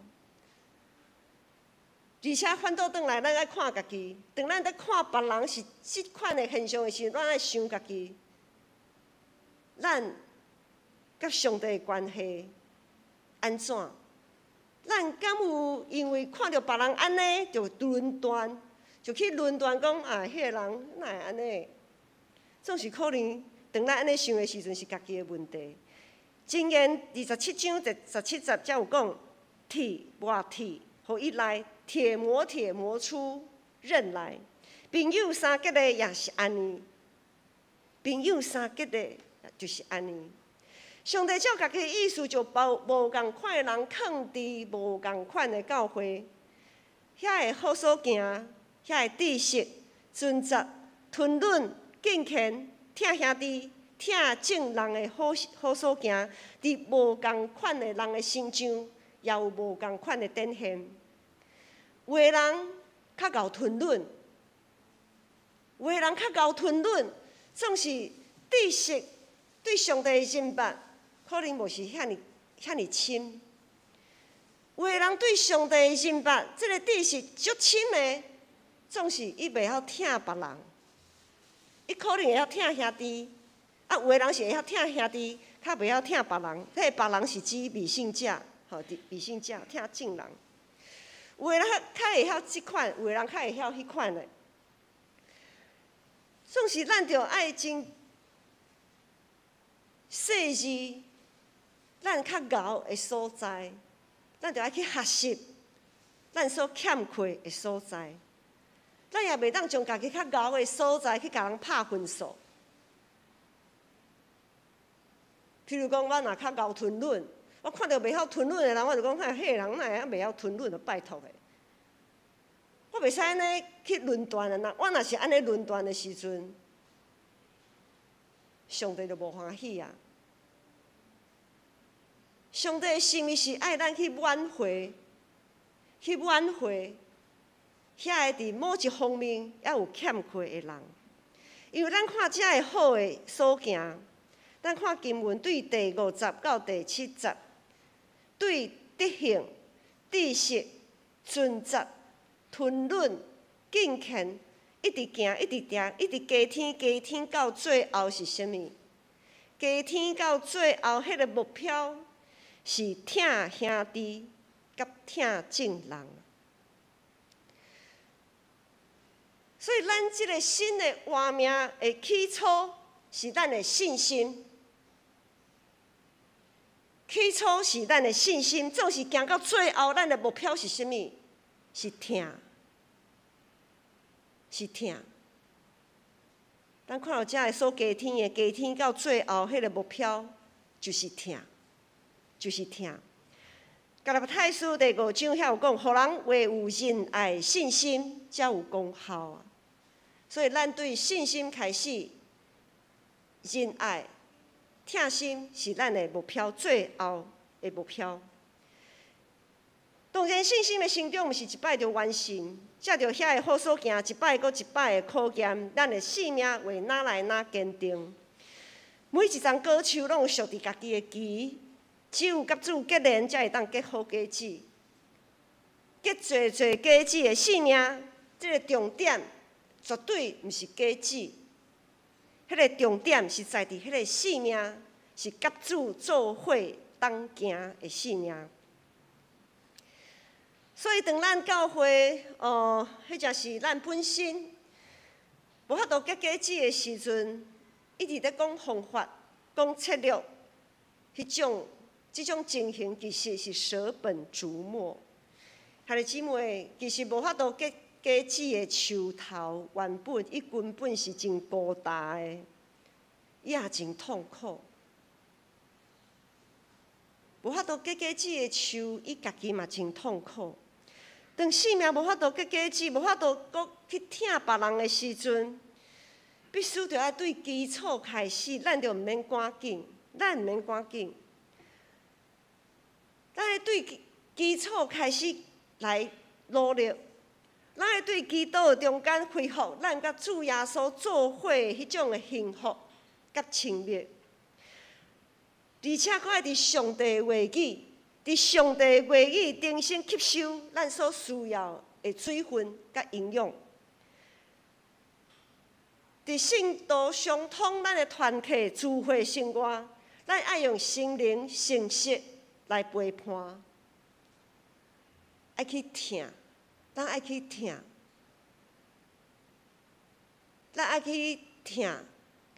而且反倒转来，咱爱看家己。当咱在看别人是即款的现象的时候，咱爱想家己，咱甲上帝的关系安怎？咱敢有因为看到别人安尼就论断，就去论断讲啊，迄个人哪会安尼？总是可能当咱安尼想的时阵，是家己的问题。箴言27章第17节才有讲：铁磨铁，互伊来；铁磨铁，磨出刃来。朋友相结的也是安尼，朋友相结的就是安尼。上帝照家己的意思，就把无共款的人放伫无共款的教会，遐会好所行，遐会知识、尊责、吞论、敬虔、疼兄弟、疼正人的好所行，伫无共款的人的身上，也有无共款的展现。有的人较贤吞论，有的人较贤吞论，总是知识对上帝的认捌。可能无是遐尼深，有的人对上帝的认捌，即个知识足深的，总是伊袂晓疼别人，伊可能会晓疼兄弟，啊，有的人是会晓疼兄弟，较袂晓疼别人。迄个别人是指未信者，吼，未信者疼正人。有的人较会晓即款，有的人较会晓迄款的。总是咱着爱真细致。咱较敖的所在，咱着爱去学习咱所欠缺的所在。咱也袂当将家己较敖的所在去甲人拍分数。譬如讲，我若较敖吞论，我看到袂晓吞论的人，我就讲，迄个人哪会啊袂晓吞论的，拜托的。我袂使安尼去论断人，我若是安尼论断的时阵，上帝就无欢喜啊。上帝的心意是爱咱去挽回，遐个伫某一方面也有欠缺的人。因为咱看遮个好的所行，咱看经文对第50到第70，对德行、知识、尊责、吞论、敬虔，一直行，一直行，一直加添到最后是啥物？加添到最后，迄个目标。是疼兄弟，甲疼正人。所以，咱即个新的活命的起初是咱的信心。起初是咱的信心，总是行到最后，咱的目标是啥物？是疼，是疼。咱看到遮个所加添到最后，迄个目标就是疼。就是疼。加拉太书第5章遐有讲，互人维有仁爱信心，才有功效啊。所以咱对信心开始，仁爱、疼心是咱的目标，最后的目标。当然，信心的成长毋是一摆就完成，藉着遐个好所行，一摆搁一摆的考验，咱的性命会哪来哪坚定。每一丛果树拢有属伫家己的枝。只有甲主结连，才会当结好果子。结侪果子的性命，这个重点绝对毋是果子，迄个重点是在伫迄个性命，是甲主做伙当行的性命。所以，当咱教会，迄才是咱本身无法度结果子的时阵，一直在讲方法、讲策略。即种情形其实是舍本逐末。兄弟姊妹，其实无法度结果子的树头，原本伊根本是真孤单的，伊也真痛苦。无法度结果子的树，伊家己嘛真痛苦。当性命无法度结果子，无法度搁去疼别人的时阵，必须着爱对基础开始，咱着毋免赶紧，咱毋免赶紧，咱爱对基础开始来努力，咱爱对基督中间恢复咱甲主耶稣做伙迄种的幸福甲亲密，而且佫爱伫上帝的话语。伫上帝的话语重新吸收咱所需要的水分甲营养，伫圣道相通咱的团契聚会生活，咱爱用心灵诚实来陪伴，爱去听，咱爱去听，咱爱去听，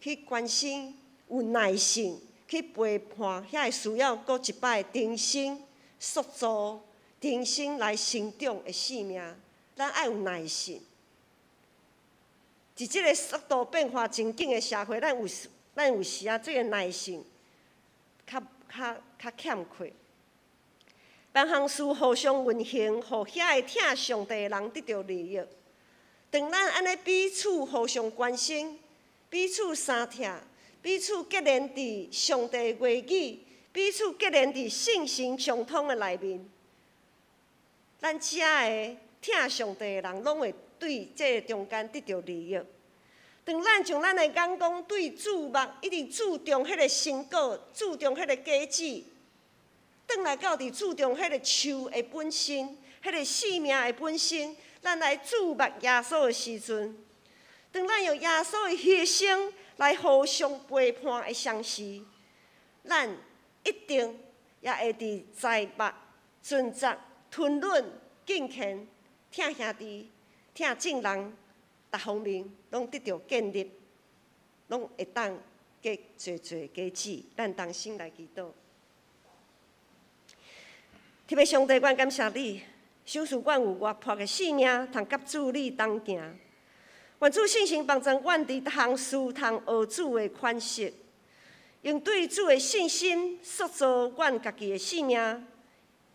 去关心，有耐性。去陪伴遐个需要，搁一摆重新塑造、重新来成长的生命，咱爱有耐心。伫即个速度变化真紧的社会，咱有时啊，即个耐性较欠缺。万项事互相运行，互遐个疼上帝的人得到利益。当咱安尼彼此互相关心，彼此相疼。彼此结连伫上帝话语，彼此结连伫信心相通的内面，咱遮个疼上帝的人，拢会对这个中间得到利益。当咱将咱的眼光对注目，一直注重迄个成果，注重迄个果子，转来到伫注重迄个树的本身，迄个生命的本身，咱来注目耶稣的时阵，当咱用耶稣的牺牲。来互相陪伴的相识，咱一定也会伫在目、尊责、吞忍、敬虔、疼兄弟、疼众人，各方面拢得到建立，拢会当结侪侪果子。咱同心来祈祷。特别上帝，阮感谢你，赏赐阮有活泼的生命，通甲主你同行。愿主信心帮助阮伫逐项事通学主的款式，用对主的信心塑造阮家己的生命，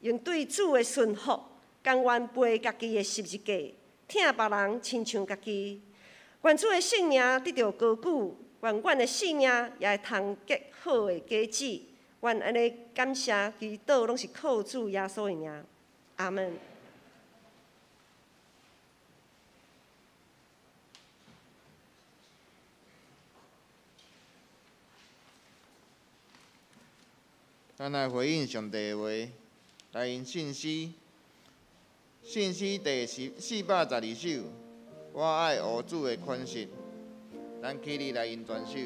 用对主的顺服，甘愿背家己的十字架，疼别人亲像家己。愿主的性命得到高举，愿阮的性命也会通结好的果子。愿安尼感谢祈祷，拢是靠主耶稣的名。阿门。咱来回应上帝的话，来因信息第412首，我爱学主的款式，咱起立来因传首。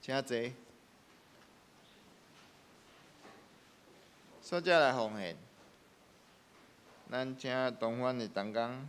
请坐。所者来奉献，咱请东方的同工。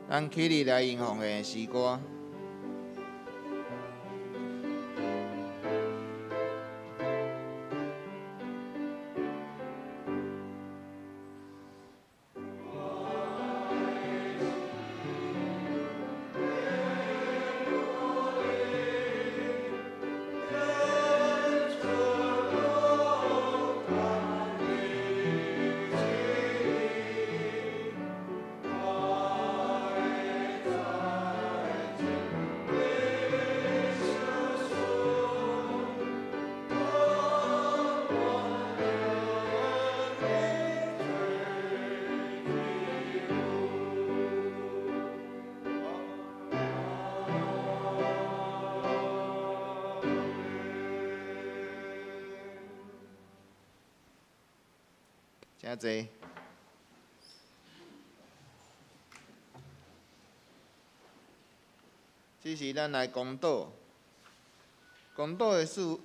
咱起立来迎奉的诗歌。请坐。这是咱来公道。公道的事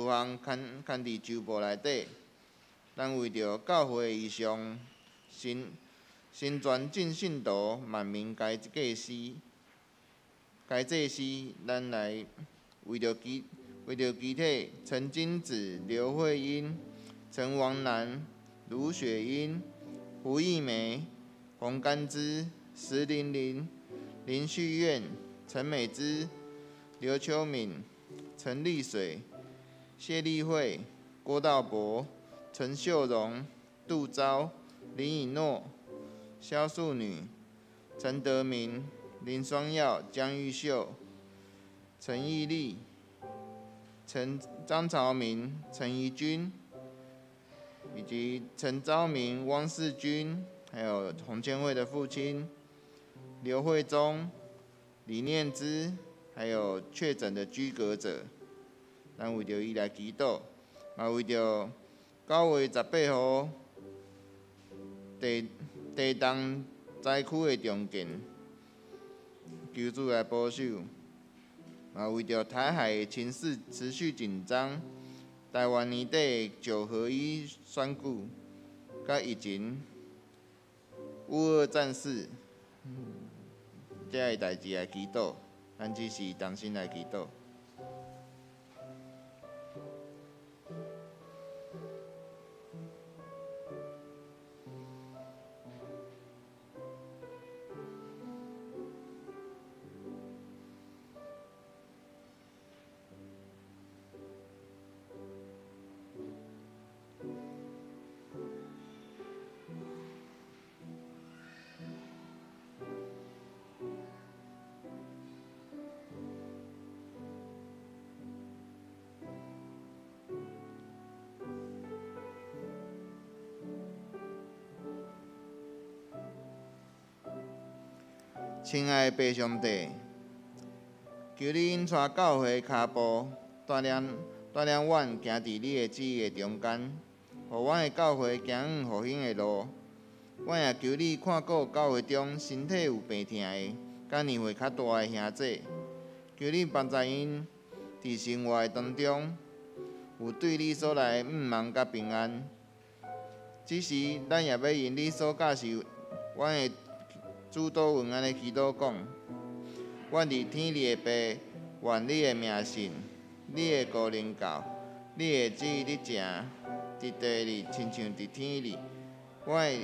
项牵伫旧部内底，咱为着教会的异象，新传进信徒，万民该祭司，咱来为着基体陈金子、刘慧英、陈王楠、卢雪英、胡艺梅、洪甘之、石玲玲、林旭苑、陈美芝、刘秋敏、陈丽水、谢丽慧、郭道博、陈秀荣、杜昭、林以诺、萧素女、陈德明、林双耀、江玉秀、陈义丽、张朝明、陈怡君，以及陈昭明、汪世军，还有洪千惠的父亲刘惠忠、李念之，还有确诊的居隔者，咱为着伊来祈祷，嘛为着9月18号地动灾区的重建，求主来保守，嘛为着台海的情势持续紧张，台湾年底9合1选举，甲以前乌俄战事，这个代志来祈祷，咱只是同心来祈祷。亲爱的爸上帝，求你引带教会脚步，带领阮行伫你的旨意的中间，互阮的教会行往复兴的路。阮也求你看顾教会中身体有病痛的，甲年岁较大的兄弟，求你帮助因伫生活当中有对你所来忙甲平安。只是咱也要用你所教示阮的主导文安尼祈祷讲：阮伫天里的爸，愿你的名信，你的国能到，你的旨意你行，伫地里亲像伫天里。阮的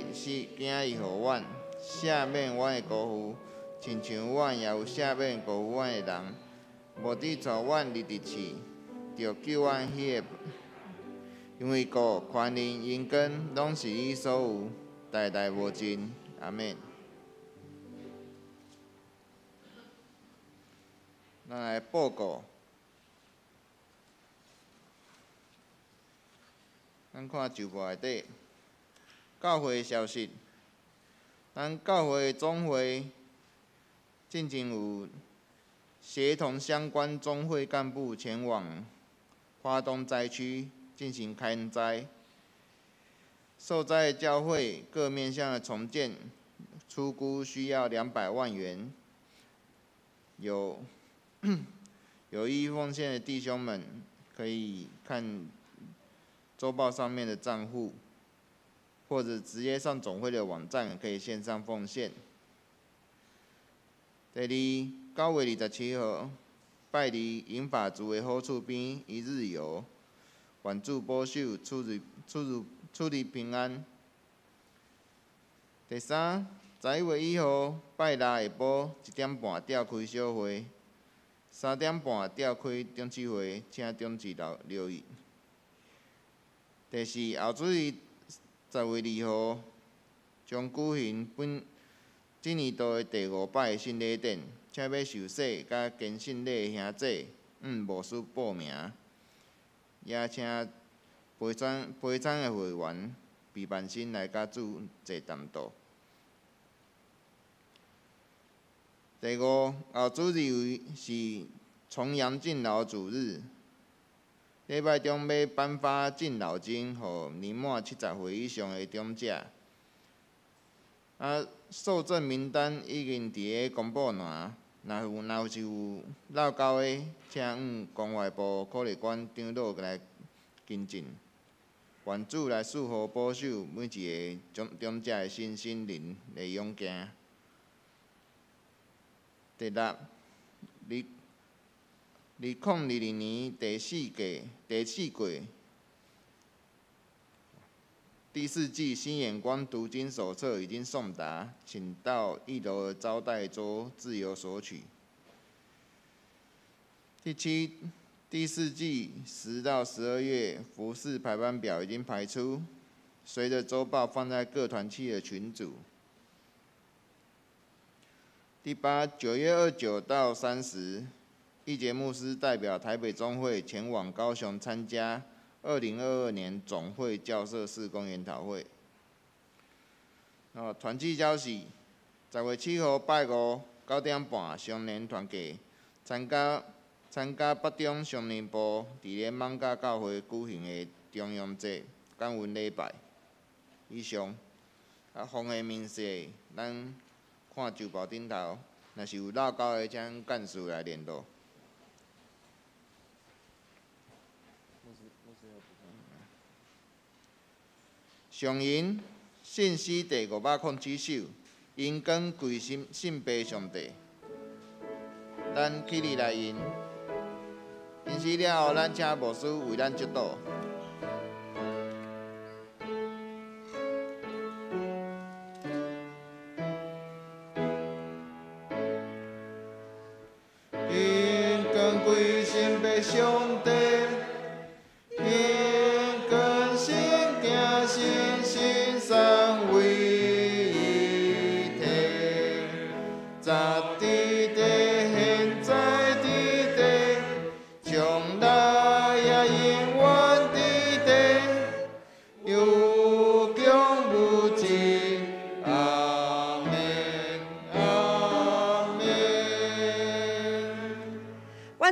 囝儿互阮，赦免阮的辜负，亲像阮也有赦免辜负阮的人。无伫带阮入地市，着救阮迄个。因为国、权力、荣光，拢是你所有，代代无尽。阿免。咱来报告。咱看旧报内底，教会消息。咱教会总会进前有协同相关总会干部前往花东灾区进行勘灾。受灾教会各面向的重建，初估需要200万元。有意奉献的弟兄们，可以看周报上面的账户，或者直接上总会的网站，可以线上奉献。第二，9月27号，拜离银发族的好厝边一日游，愿主保守，出入平安。第三，11月1号，拜六下晡1点半召开小会，3点半召开中旨会，请中旨留意。第四，后主日10月2号将举行今年度的第5摆的圣礼典，请要受洗甲献圣礼的兄弟，无需报名，也请陪产的会员备办心来甲主坐谈道。第五，后主日是重阳敬老主日，礼拜中要颁发敬老金，予年满70岁以上的长者。受赠名单已经伫个公布栏，若是有漏交的，请公外部科立馆长老来跟进。愿主来赐福保守每一个长者的身心灵的勇行。第六，2022年第四季第4季新眼光读经手册已经送达，请到1楼的招待桌自由索取。第7，第4季10到12月服事排班表已经排出，随着周报放在各团契的群组。第8， 9月29到30，义节牧师代表台北中会前往高雄参加2022年总会教社事工研讨会。团契消息：10月7号拜五9点半，双联团契参加北中双联部伫咧艋舺教会举行的中央节感恩礼拜。以上，风的面势，咱看旧报顶头，若是有漏交的，请干事来联络。上引信息第507首，因光归信爸上帝。咱起立来引，因时了后，咱请牧师为咱祝祷。因光归信爸上帝。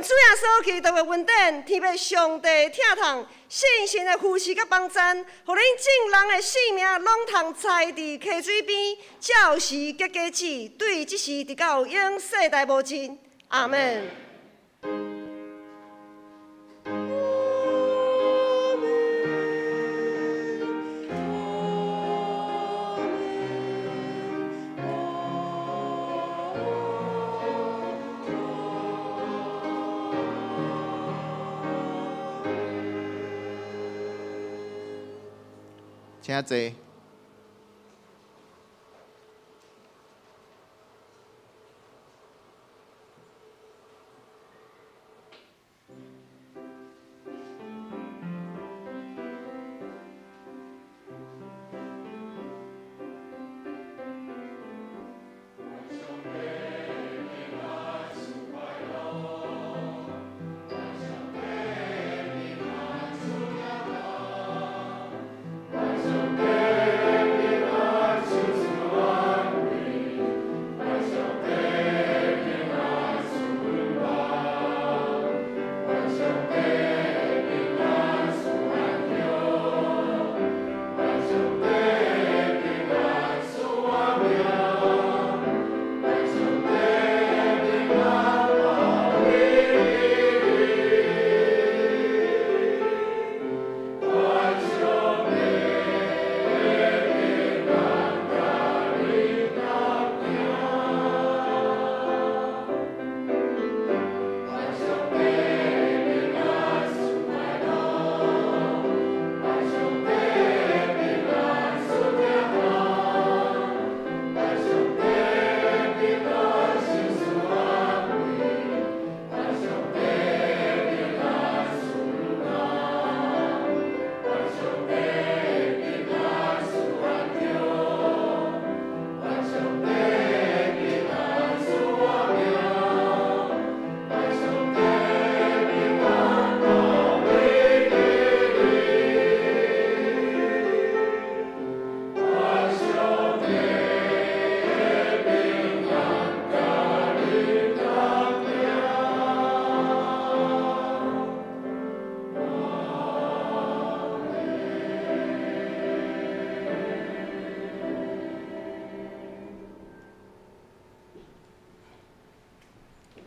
主耶稣基督的恩典，天父上帝疼痛信心的扶持甲帮赞，互恁众人的性命拢通栽伫溪水边，照时结果子，对即时直到永世代无尽。阿门。请坐。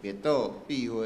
别倒避花。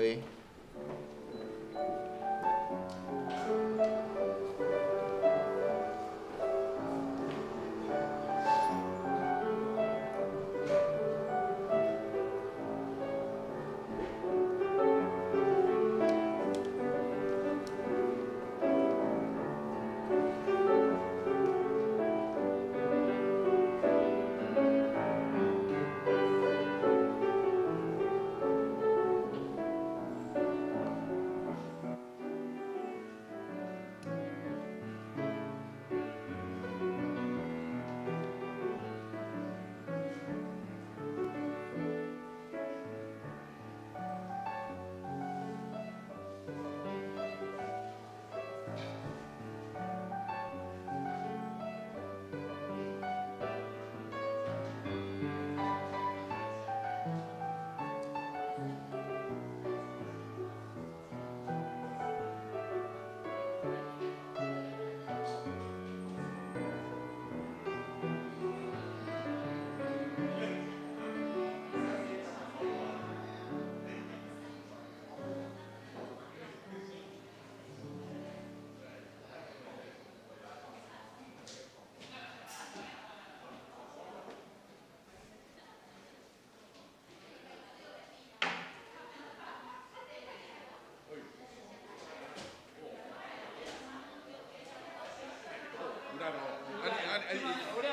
有了，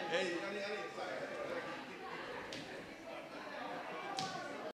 安尼，